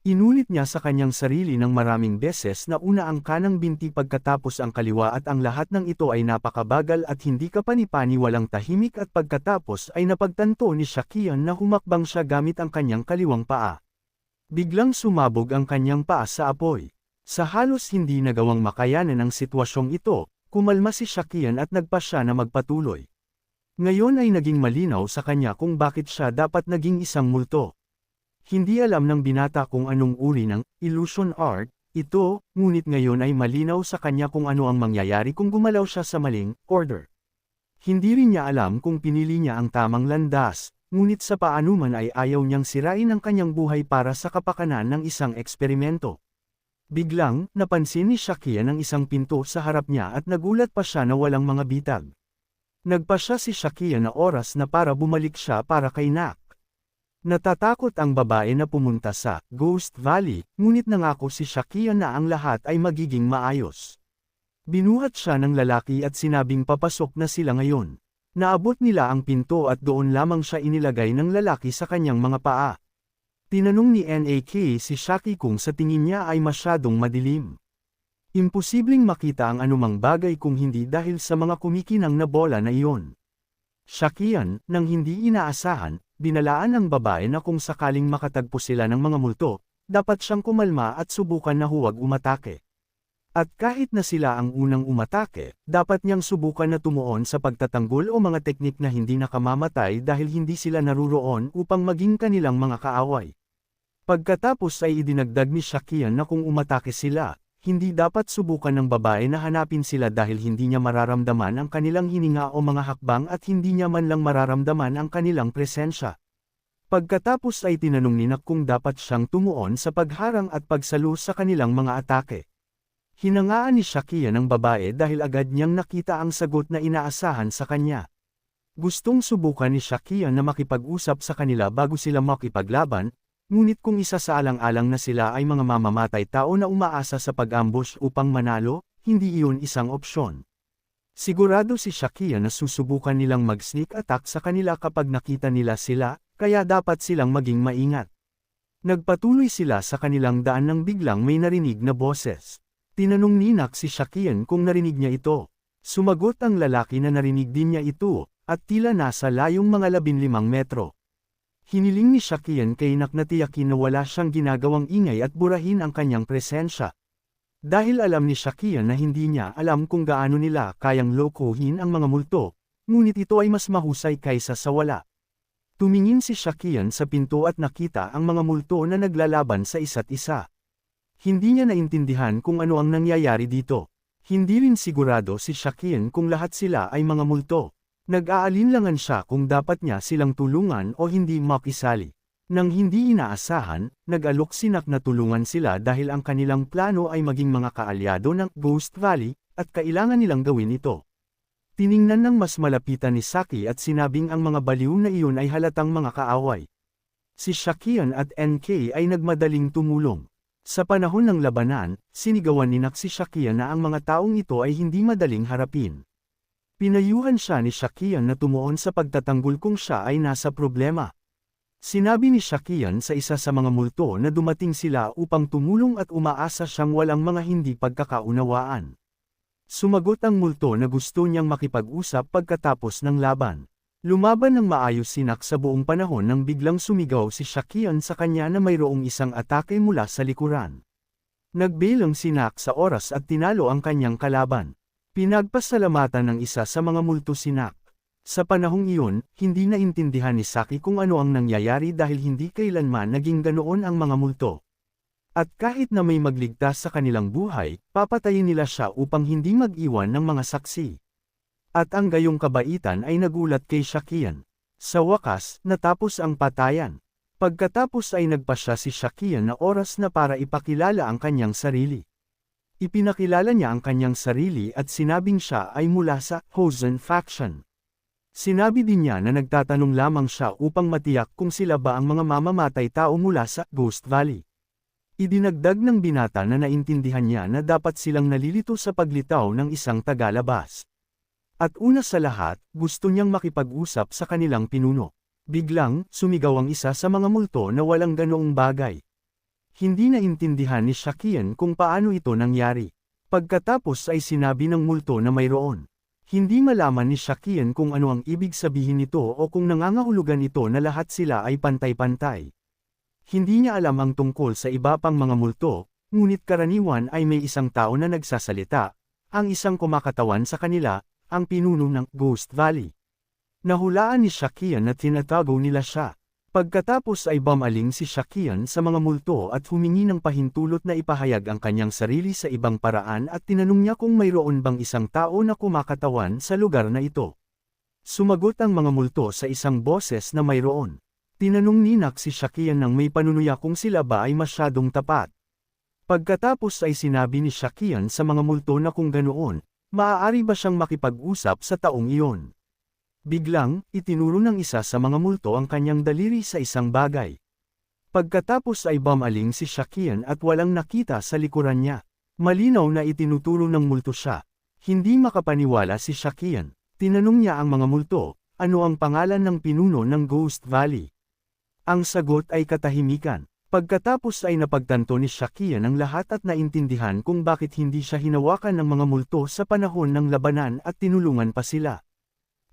Inulit niya sa kanyang sarili ng maraming beses na una ang kanang binti pagkatapos ang kaliwa at ang lahat ng ito ay napakabagal at hindi kapani-pani walang tahimik at pagkatapos ay napagtanto ni Shakia na humakbang siya gamit ang kanyang kaliwang paa. Biglang sumabog ang kanyang paa sa apoy. Sa halos hindi nagawang makayanan ang sitwasyong ito, kumalma si Shakia at nagpa siya na magpatuloy. Ngayon ay naging malinaw sa kanya kung bakit siya dapat naging isang multo. Hindi alam ng binata kung anong uri ng illusion art ito, ngunit ngayon ay malinaw sa kanya kung ano ang mangyayari kung gumalaw siya sa maling order. Hindi rin niya alam kung pinili niya ang tamang landas, ngunit sa paanuman ay ayaw niyang sirain ang kanyang buhay para sa kapakanan ng isang eksperimento. Biglang, napansin ni Shakia ng isang pinto sa harap niya at nagulat pa siya na walang mga bitag. Nagpa siya si Shakia na oras na para bumalik siya para kay Nak. Natatakot ang babae na pumunta sa Ghost Valley, ngunit nangako si Shakia na ang lahat ay magiging maayos. Binuhat siya ng lalaki at sinabing papasok na sila ngayon. Naabot nila ang pinto at doon lamang siya inilagay ng lalaki sa kanyang mga paa. Tinanong ni Nak si Shaki kung sa tingin niya ay masyadong madilim. Imposibleng makita ang anumang bagay kung hindi dahil sa mga kumikinang na bola na iyon. Shakian, nang hindi inaasahan, binalaan ng babae na kung sakaling makatagpo sila ng mga multo, dapat siyang kumalma at subukan na huwag umatake. At kahit na sila ang unang umatake, dapat niyang subukan na tumuon sa pagtatanggol o mga teknik na hindi nakamamatay dahil hindi sila naruroon upang maging kanilang mga kaaway. Pagkatapos ay idinagdag ni Shakian na kung umatake sila, hindi dapat subukan ng babae na hanapin sila dahil hindi niya mararamdaman ang kanilang hininga o mga hakbang at hindi niya man lang mararamdaman ang kanilang presensya. Pagkatapos ay tinanong ni Nak kung dapat siyang tumuon sa pagharang at pagsalo sa kanilang mga atake. Hinangaan ni Shakia ng babae dahil agad niyang nakita ang sagot na inaasahan sa kanya. Gustong subukan ni Shakia na makipag-usap sa kanila bago sila makipaglaban, Ngunit kung isa sa alang-alang na sila ay mga mamamatay tao na umaasa sa pag-ambush upang manalo, hindi iyon isang opsyon. Sigurado si Shakia na susubukan nilang mag-sneak attack sa kanila kapag nakita nila sila, kaya dapat silang maging maingat. Nagpatuloy sila sa kanilang daan nang biglang may narinig na boses. Tinanong ni Nak si Shakian kung narinig niya ito. Sumagot ang lalaki na narinig din niya ito, at tila nasa layong mga 15 metro. Hiniling ni Shakian kay Nak na tiyakin na wala siyang ginagawang ingay at burahin ang kanyang presensya. Dahil alam ni Shakian na hindi niya alam kung gaano nila kayang lokohin ang mga multo, ngunit ito ay mas mahusay kaysa sa wala. Tumingin si Shakian sa pinto at nakita ang mga multo na naglalaban sa isa't isa. Hindi niya naintindihan kung ano ang nangyayari dito. Hindi rin sigurado si Shakian kung lahat sila ay mga multo. Nag-aalinlangan siya kung dapat niya silang tulungan o hindi makisali. Nang hindi inaasahan, nag-alok si Nak na tulungan sila dahil ang kanilang plano ay maging mga kaalyado ng Ghost Valley, at kailangan nilang gawin ito. Tiningnan ng mas malapitan ni Saki at sinabing ang mga baliw na iyon ay halatang mga kaaway. Si Shakian at NK ay nagmadaling tumulong. Sa panahon ng labanan, sinigawan ni Nak si Shakian na ang mga taong ito ay hindi madaling harapin. Pinayuhan siya ni Shakian na tumuon sa pagtatanggol kung siya ay nasa problema. Sinabi ni Shakian sa isa sa mga multo na dumating sila upang tumulong at umaasa siyang walang mga hindi pagkakaunawaan. Sumagot ang multo na gusto niyang makipag-usap pagkatapos ng laban. Lumaban ng maayos si Nak sa buong panahon nang biglang sumigaw si Shakian sa kanya na mayroong isang atake mula sa likuran. Nagbilang si Nak sa oras at tinalo ang kanyang kalaban. Pinagpasalamatan ng isa sa mga multo si Nak. Sa panahong iyon, hindi naintindihan ni Saki kung ano ang nangyayari dahil hindi kailanman naging ganoon ang mga multo. At kahit na may magligtas sa kanilang buhay, papatayin nila siya upang hindi mag-iwan ng mga saksi. At ang gayong kabaitan ay nagulat kay Shakian. Sa wakas, natapos ang patayan. Pagkatapos ay nagpasya si Shakian na oras na para ipakilala ang kanyang sarili. Ipinakilala niya ang kanyang sarili at sinabing siya ay mula sa Hosen faction. Sinabi din niya na nagtatanong lamang siya upang matiyak kung sila ba ang mga mamamatay tao mula sa Ghost Valley. Idinagdag ng binata na naintindihan niya na dapat silang nalilito sa paglitaw ng isang tagalabas. At una sa lahat, gusto niyang makipag-usap sa kanilang pinuno. Biglang, sumigaw ang isa sa mga multo na walang ganoong bagay. Hindi naintindihan ni Shakian kung paano ito nangyari. Pagkatapos ay sinabi ng multo na mayroon. Hindi malaman ni Shakian kung ano ang ibig sabihin nito o kung nangangahulugan ito na lahat sila ay pantay-pantay. Hindi niya alam ang tungkol sa iba pang mga multo, ngunit karaniwan ay may isang tao na nagsasalita, ang isang kumakatawan sa kanila, ang pinuno ng Ghost Valley. Nahulaan ni Shakian na tinatago nila siya. Pagkatapos ay bumaling si Shakian sa mga multo at humingi ng pahintulot na ipahayag ang kanyang sarili sa ibang paraan at tinanong niya kung mayroon bang isang tao na kumakatawan sa lugar na ito. Sumagot ang mga multo sa isang boses na mayroon. Tinanong ni Nak si Shakian nang may panunuya kung sila ba ay masyadong tapat. Pagkatapos ay sinabi ni Shakian sa mga multo na kung ganoon, maaari ba siyang makipag-usap sa taong iyon. Biglang, itinuro ng isa sa mga multo ang kanyang daliri sa isang bagay. Pagkatapos ay bumaling si Shakian at walang nakita sa likuran niya. Malinaw na itinuturo ng multo siya. Hindi makapaniwala si Shakian. Tinanong niya ang mga multo, ano ang pangalan ng pinuno ng Ghost Valley? Ang sagot ay katahimikan. Pagkatapos ay napagtanto ni Shakian ang lahat at naintindihan kung bakit hindi siya hinawakan ng mga multo sa panahon ng labanan at tinulungan pa sila.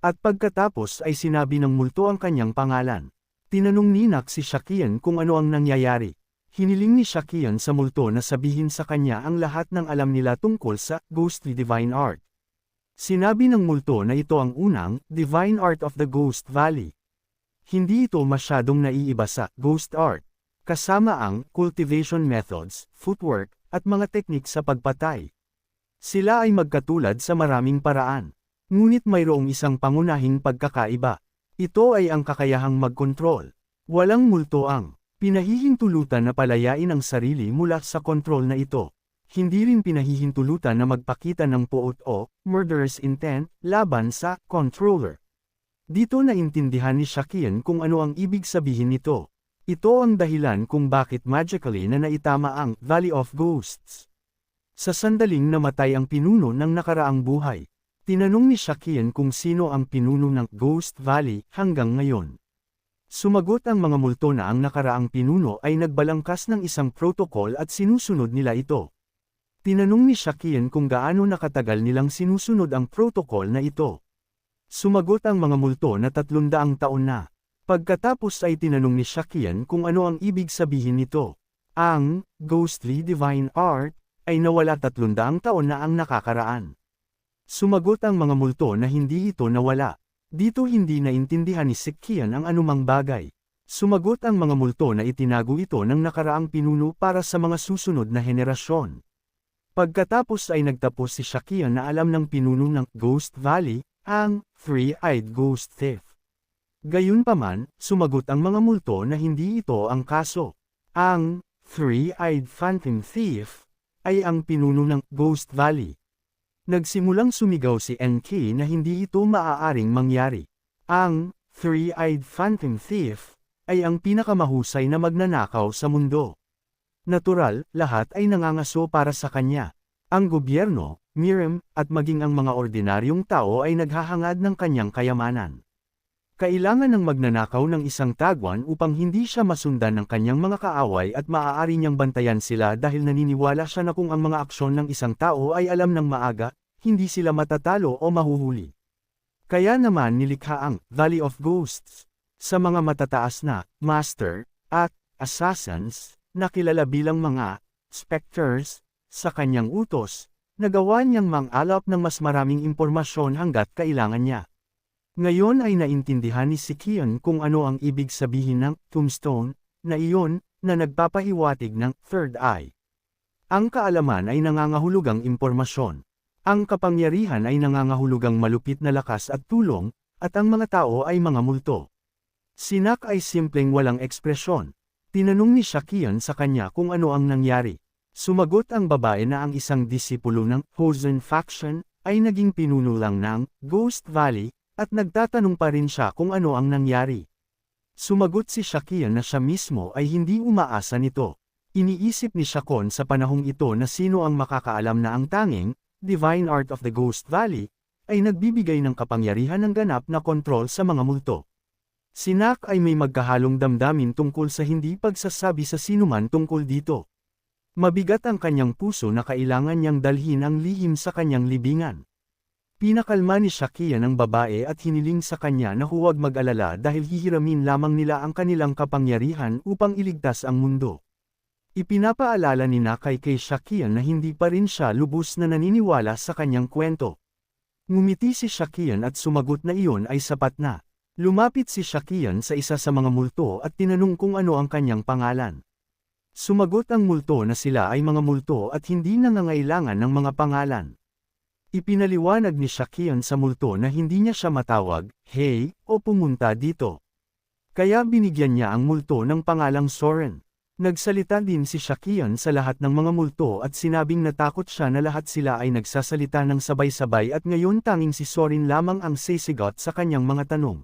At pagkatapos ay sinabi ng multo ang kanyang pangalan. Tinanong ni Nak si Shakian kung ano ang nangyayari. Hiniling ni Shakian sa multo na sabihin sa kanya ang lahat ng alam nila tungkol sa Ghostly Divine Art. Sinabi ng multo na ito ang unang Divine Art of the Ghost Valley. Hindi ito masyadong naiiba sa Ghost Art, kasama ang cultivation methods, footwork, at mga teknik sa pagpatay. Sila ay magkatulad sa maraming paraan. Ngunit mayroong isang pangunahing pagkakaiba. Ito ay ang kakayahang mag-control. Walang multo ang pinahihintulutan na palayain ang sarili mula sa kontrol na ito. Hindi rin pinahihintulutan na magpakita ng puot o murderous intent laban sa controller. Dito naintindihan ni Shakian kung ano ang ibig sabihin nito. Ito ang dahilan kung bakit magically na naitama ang Valley of Ghosts. Sa sandaling namatay ang pinuno ng nakaraang buhay, tinanong ni Shakian kung sino ang pinuno ng Ghost Valley hanggang ngayon. Sumagot ang mga multo na ang nakaraang pinuno ay nagbalangkas ng isang protocol at sinusunod nila ito. Tinanong ni Shakian kung gaano nakatagal nilang sinusunod ang protocol na ito. Sumagot ang mga multo na 300 taon na. Pagkatapos ay tinanong ni Shakian kung ano ang ibig sabihin nito. Ang ghostly divine art ay nawala 300 taon na ang nakakaraan. Sumagot ang mga multo na hindi ito nawala. Dito hindi naintindihan ni Shakian ang anumang bagay. Sumagot ang mga multo na itinago ito ng nakaraang pinuno para sa mga susunod na henerasyon. Pagkatapos ay nagtapos si Shakian na alam ng pinuno ng Ghost Valley, ang Three-Eyed Ghost Thief. Gayunpaman, sumagot ang mga multo na hindi ito ang kaso. Ang Three-Eyed Phantom Thief ay ang pinuno ng Ghost Valley. Nagsimulang sumigaw si NK na hindi ito maaaring mangyari. Ang Three-Eyed Phantom Thief ay ang pinakamahusay na magnanakaw sa mundo. Natural, lahat ay nangangaso para sa kanya. Ang gobyerno, Mirim, at maging ang mga ordinaryong tao ay naghahangad ng kanyang kayamanan. Kailangan ng magnanakaw ng isang tagwan upang hindi siya masundan ng kanyang mga kaaway at maaari niyang bantayan sila dahil naniniwala siya na kung ang mga aksyon ng isang tao ay alam ng maaga, hindi sila matatalo o mahuhuli. Kaya naman nilikha ang Valley of Ghosts sa mga matataas na Master at Assassins na kilala bilang mga specters sa kanyang utos, nagawa niyang mang-alap ng mas maraming impormasyon hanggat kailangan niya. Ngayon ay naintindihan ni Shakian kung ano ang ibig sabihin ng tombstone na iyon na nagpapahiwatig ng third eye. Ang kaalaman ay nangangahulugang impormasyon. Ang kapangyarihan ay nangangahulugang malupit na lakas at tulong, at ang mga tao ay mga multo. Si Nak ay simpleng walang ekspresyon. Tinanong ni Shakian sa kanya kung ano ang nangyari. Sumagot ang babae na ang isang disipulo ng Hosen faction ay naging pinuno lang ng Ghost Valley, at nagtatanong pa rin siya kung ano ang nangyari. Sumagot si Shakian na siya mismo ay hindi umaasa nito. Iniisip ni Shakon sa panahong ito na sino ang makakaalam na ang tanging divine art of the Ghost Valley ay nagbibigay ng kapangyarihan ng ganap na kontrol sa mga multo. Si Nak ay may magkahalong damdamin tungkol sa hindi pagsasabi sa sinuman tungkol dito. Mabigat ang kanyang puso na kailangan niyang dalhin ang lihim sa kanyang libingan. Pinakalma ni Shakian ang babae at hiniling sa kanya na huwag mag-alala dahil hihiramin lamang nila ang kanilang kapangyarihan upang iligtas ang mundo. Ipinapaalala ni Nak kay Shakian na hindi pa rin siya lubos na naniniwala sa kanyang kwento. Ngumiti si Shakian at sumagot na iyon ay sapat na. Lumapit si Shakian sa isa sa mga multo at tinanong kung ano ang kanyang pangalan. Sumagot ang multo na sila ay mga multo at hindi nangangailangan ng mga pangalan. Ipinaliwanag ni Shakian sa multo na hindi niya siya matawag, "Hey," o "pumunta dito." Kaya binigyan niya ang multo ng pangalang Soren. Nagsalita din si Shakian sa lahat ng mga multo at sinabing natakot siya na lahat sila ay nagsasalita ng sabay-sabay at ngayon tanging si Soren lamang ang sisigot sa kanyang mga tanong.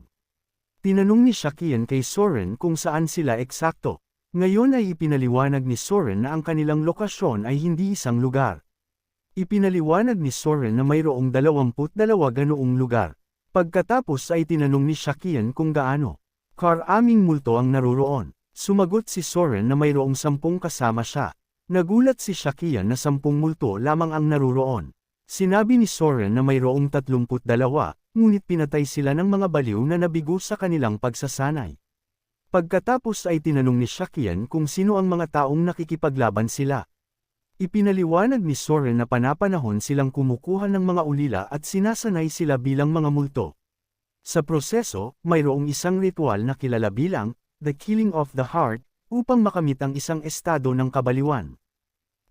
Tinanong ni Shakian kay Soren kung saan sila eksakto. Ngayon ay ipinaliwanag ni Soren na ang kanilang lokasyon ay hindi isang lugar. Ipinaliwanag ni Soren na mayroong 22 ganoong lugar. Pagkatapos ay tinanong ni Shakian kung gaano karaming multo ang naruroon. Sumagot si Soren na mayroong 10 kasama siya. Nagulat si Shakian na 10 multo lamang ang naruroon. Sinabi ni Soren na mayroong 32, ngunit pinatay sila ng mga baliw na nabigo sa kanilang pagsasanay. Pagkatapos ay tinanong ni Shakian kung sino ang mga taong nakikipaglaban sila. Ipinaliwanag ni Soren na panapanahon silang kumukuha ng mga ulila at sinasanay sila bilang mga multo. Sa proseso, mayroong isang ritual na kilala bilang the killing of the heart upang makamit ang isang estado ng kabaliwan.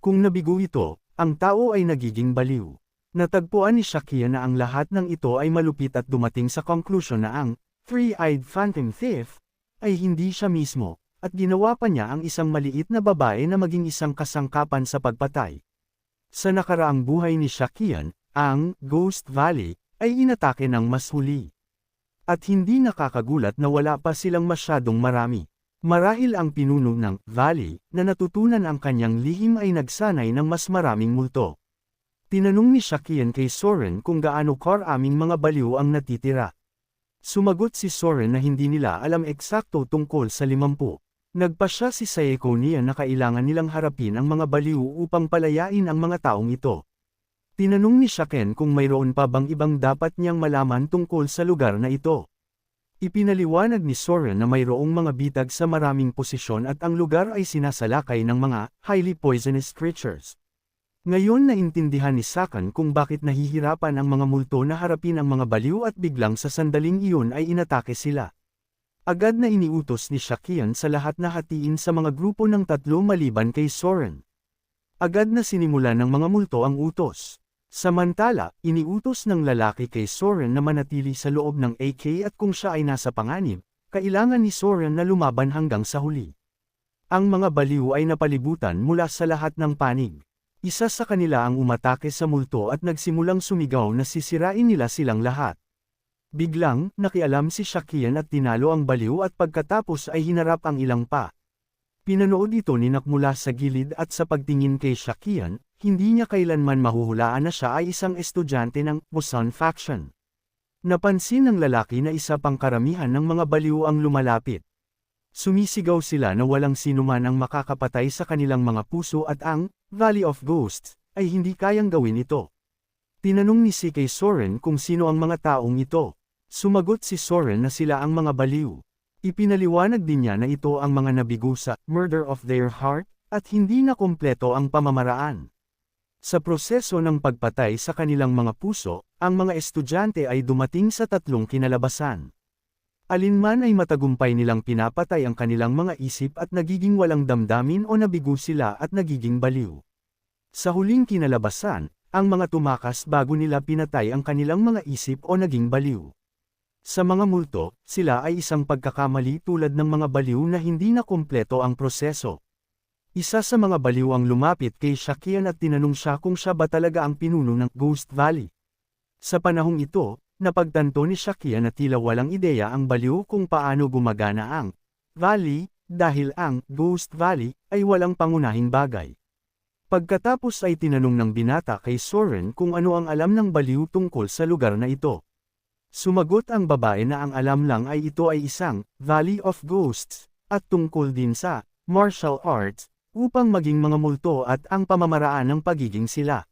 Kung nabigo ito, ang tao ay nagiging baliw. Natagpuan ni Shakian na ang lahat ng ito ay malupit at dumating sa conclusion na ang Three-Eyed Phantom Thief ay hindi siya mismo, at ginawa pa niya ang isang maliit na babae na maging isang kasangkapan sa pagpatay. Sa nakaraang buhay ni Shakian, ang Ghost Valley ay inatake ng mas huli. At hindi nakakagulat na wala pa silang masyadong marami. Marahil ang pinuno ng Valley na natutunan ang kanyang lihim ay nagsanay ng mas maraming multo. Tinanong ni Shakian kay Soren kung gaano karaming mga baliw ang natitira. Sumagot si Soren na hindi nila alam eksakto tungkol sa 50. Nagpasya si Sayeko niya na kailangan nilang harapin ang mga baliw upang palayain ang mga taong ito. Tinanong ni Shaken kung mayroon pa bang ibang dapat niyang malaman tungkol sa lugar na ito. Ipinaliwanag ni Soren na mayroong mga bitag sa maraming posisyon at ang lugar ay sinasalakay ng mga highly poisonous creatures. Ngayon naintindihan ni Sakan kung bakit nahihirapan ang mga multo na harapin ang mga baliw at biglang sa sandaling iyon ay inatake sila. Agad na iniutos ni Shakian sa lahat na hatiin sa mga grupo ng 3 maliban kay Soren. Agad na sinimula ng mga multo ang utos. Samantala, iniutos ng lalaki kay Soren na manatili sa loob ng AK at kung siya ay nasa panganib, kailangan ni Soren na lumaban hanggang sa huli. Ang mga baliw ay napalibutan mula sa lahat ng panig. Isa sa kanila ang umatake sa multo at nagsimulang sumigaw na sisirain nila silang lahat. Biglang, nakialam si Shakian at tinalo ang baliw at pagkatapos ay hinarap ang ilang pa. Pinanood ito ni Nak mula sa gilid at sa pagtingin kay Shakian, hindi niya kailanman mahuhulaan na siya ay isang estudyante ng Musan faction. Napansin ng lalaki na isa pang karamihan ng mga baliw ang lumalapit. Sumisigaw sila na walang sinuman ang makakapatay sa kanilang mga puso at ang Valley of Ghosts ay hindi kayang gawin ito. Tinanong ni si kay Soren kung sino ang mga taong ito. Sumagot si Soren na sila ang mga baliw. Ipinaliwanag din niya na ito ang mga nabigo sa murder of their heart at hindi na kumpleto ang pamamaraan. Sa proseso ng pagpatay sa kanilang mga puso, ang mga estudyante ay dumating sa 3 kinalabasan. Alinman ay matagumpay nilang pinapatay ang kanilang mga isip at nagiging walang damdamin o nabigo sila at nagiging baliw. Sa huling kinalabasan, ang mga tumakas bago nila pinatay ang kanilang mga isip o naging baliw. Sa mga multo, sila ay isang pagkakamali tulad ng mga baliw na hindi na kumpleto ang proseso. Isa sa mga baliw ang lumapit kay Shakian at tinanong siya kung siya ba talaga ang pinuno ng Ghost Valley. Sa panahong ito, napagtanto ni Shakian na tila walang ideya ang baliw kung paano gumagana ang Valley, dahil ang Ghost Valley ay walang pangunahing bagay. Pagkatapos ay tinanong ng binata kay Soren kung ano ang alam ng baliw tungkol sa lugar na ito. Sumagot ang babae na ang alam lang ay ito ay isang Valley of Ghosts, at tungkol din sa martial arts, upang maging mga multo at ang pamamaraan ng pagiging sila.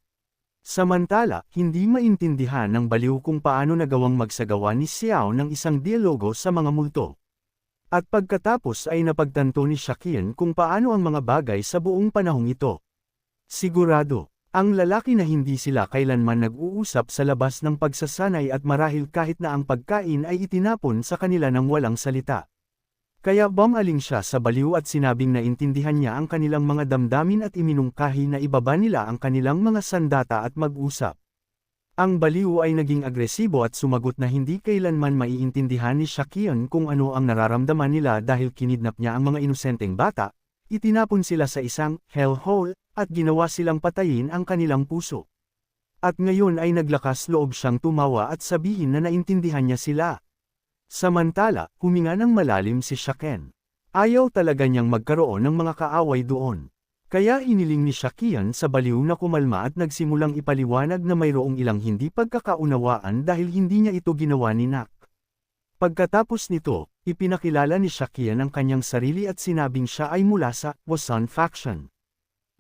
Samantala, hindi maintindihan ng baliw kung paano nagawang magsagawa ni Xiao ng isang dialogo sa mga multo. At pagkatapos ay napagtanto ni Shakian kung paano ang mga bagay sa buong panahong ito. Sigurado, ang lalaki na hindi sila kailanman nag-uusap sa labas ng pagsasanay at marahil kahit na ang pagkain ay itinapon sa kanila ng walang salita. Kaya bumaling siya sa baliw at sinabing naintindihan niya ang kanilang mga damdamin at iminungkahi na ibaba nila ang kanilang mga sandata at mag-usap. Ang baliw ay naging agresibo at sumagot na hindi kailanman maiintindihan ni Shakian kung ano ang nararamdaman nila dahil kinidnap niya ang mga inosenteng bata, itinapon sila sa isang hellhole, at ginawa silang patayin ang kanilang puso. At ngayon ay naglakas loob siyang tumawa at sabihin na naintindihan niya sila. Samantala, huminga ng malalim si Shaken. Ayaw talaga niyang magkaroon ng mga kaaway doon. Kaya iniling ni Shakian sa baliw na kumalma at nagsimulang ipaliwanag na mayroong ilang hindi pagkakaunawaan dahil hindi niya ito ginawa ni Nak. Pagkatapos nito, ipinakilala ni Shakian ang kanyang sarili at sinabing siya ay mula sa Wasan faction.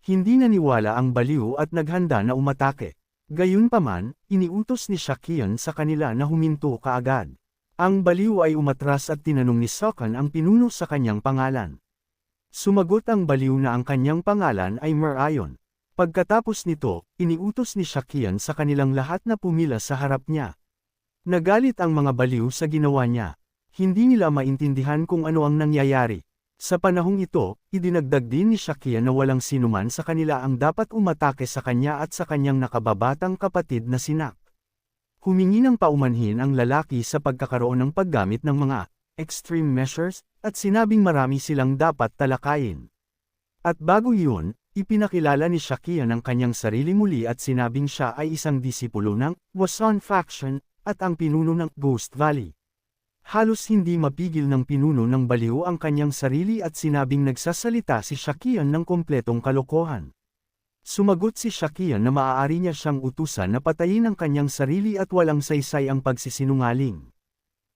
Hindi naniwala ang baliw at naghanda na umatake. Gayunpaman, iniutos ni Shakian sa kanila na huminto kaagad. Ang baliw ay umatras at tinanong ni Sakan ang pinuno sa kanyang pangalan. Sumagot ang baliw na ang kanyang pangalan ay Merayon. Pagkatapos nito, iniutos ni Shakian sa kanilang lahat na pumila sa harap niya. Nagalit ang mga baliw sa ginawa niya. Hindi nila maintindihan kung ano ang nangyayari. Sa panahong ito, idinagdag din ni Shakian na walang sinuman sa kanila ang dapat umatake sa kanya at sa kanyang nakababatang kapatid na si Nak. Humingi ng paumanhin ang lalaki sa pagkakaroon ng paggamit ng mga extreme measures, at sinabing marami silang dapat talakayin. At bago iyon, ipinakilala ni Shakian ang kanyang sarili muli at sinabing siya ay isang disipulo ng Wasan faction, at ang pinuno ng Ghost Valley. Halos hindi mapigil ng pinuno ng baliw ang kanyang sarili at sinabing nagsasalita si Shakian ng kompletong kalokohan. Sumagot si Shakian na maaari niya siyang utusan na patayin ang kanyang sarili at walang saysay ang pagsisinungaling.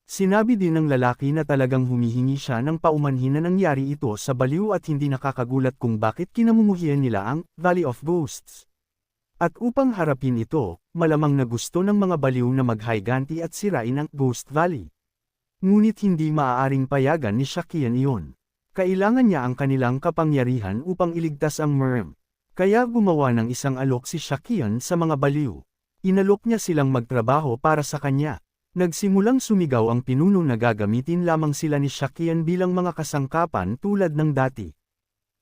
Sinabi din ng lalaki na talagang humihingi siya ng paumanhin na nangyari ito sa baliw at hindi nakakagulat kung bakit kinamumuhian nila ang Valley of Ghosts. At upang harapin ito, malamang na gusto ng mga baliw na maghiganti at sirain ang Ghost Valley. Ngunit hindi maaaring payagan ni Shakian iyon. Kailangan niya ang kanilang kapangyarihan upang iligtas ang Merm. Kaya gumawa ng isang alok si Shakian sa mga baliw. Inalok niya silang magtrabaho para sa kanya. Nagsimulang sumigaw ang pinuno na gagamitin lamang sila ni Shakian bilang mga kasangkapan tulad ng dati.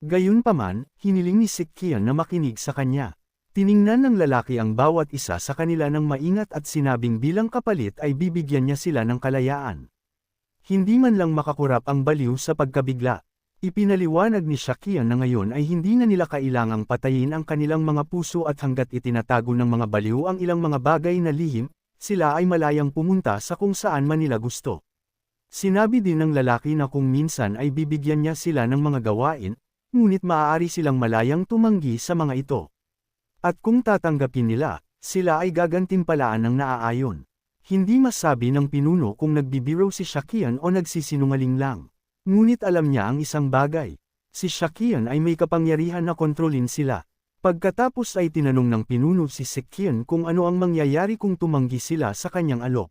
Gayunpaman, hiniling ni Shakian na makinig sa kanya. Tiningnan ng lalaki ang bawat isa sa kanila ng maingat at sinabing bilang kapalit ay bibigyan niya sila ng kalayaan. Hindi man lang makakurap ang baliw sa pagkabigla. Ipinaliwanag ni Shakian na ngayon ay hindi na nila kailangang patayin ang kanilang mga puso at hanggat itinatago ng mga baliw ang ilang mga bagay na lihim, sila ay malayang pumunta sa kung saan man nila gusto. Sinabi din ng lalaki na kung minsan ay bibigyan niya sila ng mga gawain, ngunit maaari silang malayang tumanggi sa mga ito. At kung tatanggapin nila, sila ay gagantimpalaan ng naaayon. Hindi masabi ng pinuno kung nagbibiro si Shakian o nagsisinungaling lang. Ngunit alam niya ang isang bagay. Si Shakian ay may kapangyarihan na kontrolin sila. Pagkatapos ay tinanong ng pinuno si Shakian kung ano ang mangyayari kung tumanggi sila sa kanyang alok.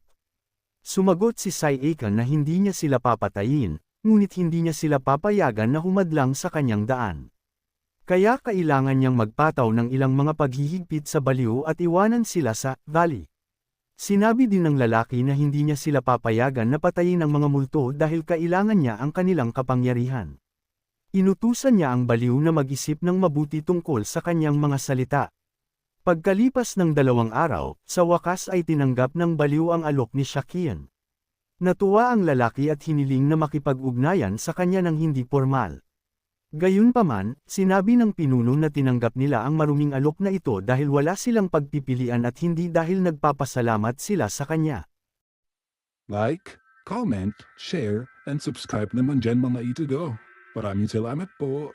Sumagot si Saiyakan na hindi niya sila papatayin, ngunit hindi niya sila papayagan na humadlang sa kanyang daan. Kaya kailangan niyang magpataw ng ilang mga paghihigpit sa baliw at iwanan sila sa valley. Sinabi din ng lalaki na hindi niya sila papayagan na patayin ang mga multo dahil kailangan niya ang kanilang kapangyarihan. Inutusan niya ang baliw na mag-isip ng mabuti tungkol sa kanyang mga salita. Pagkalipas ng 2 araw, sa wakas ay tinanggap ng baliw ang alok ni Shakian. Natuwa ang lalaki at hiniling na makipag-ugnayan sa kanya ng hindi formal. Gayunpaman, sinabi ng pinuno na tinanggap nila ang maruming alok na ito dahil wala silang pagpipilian at hindi dahil nagpapasalamat sila sa kanya. Like, comment, share, and subscribe naman dyan mga ito. Maraming salamat po.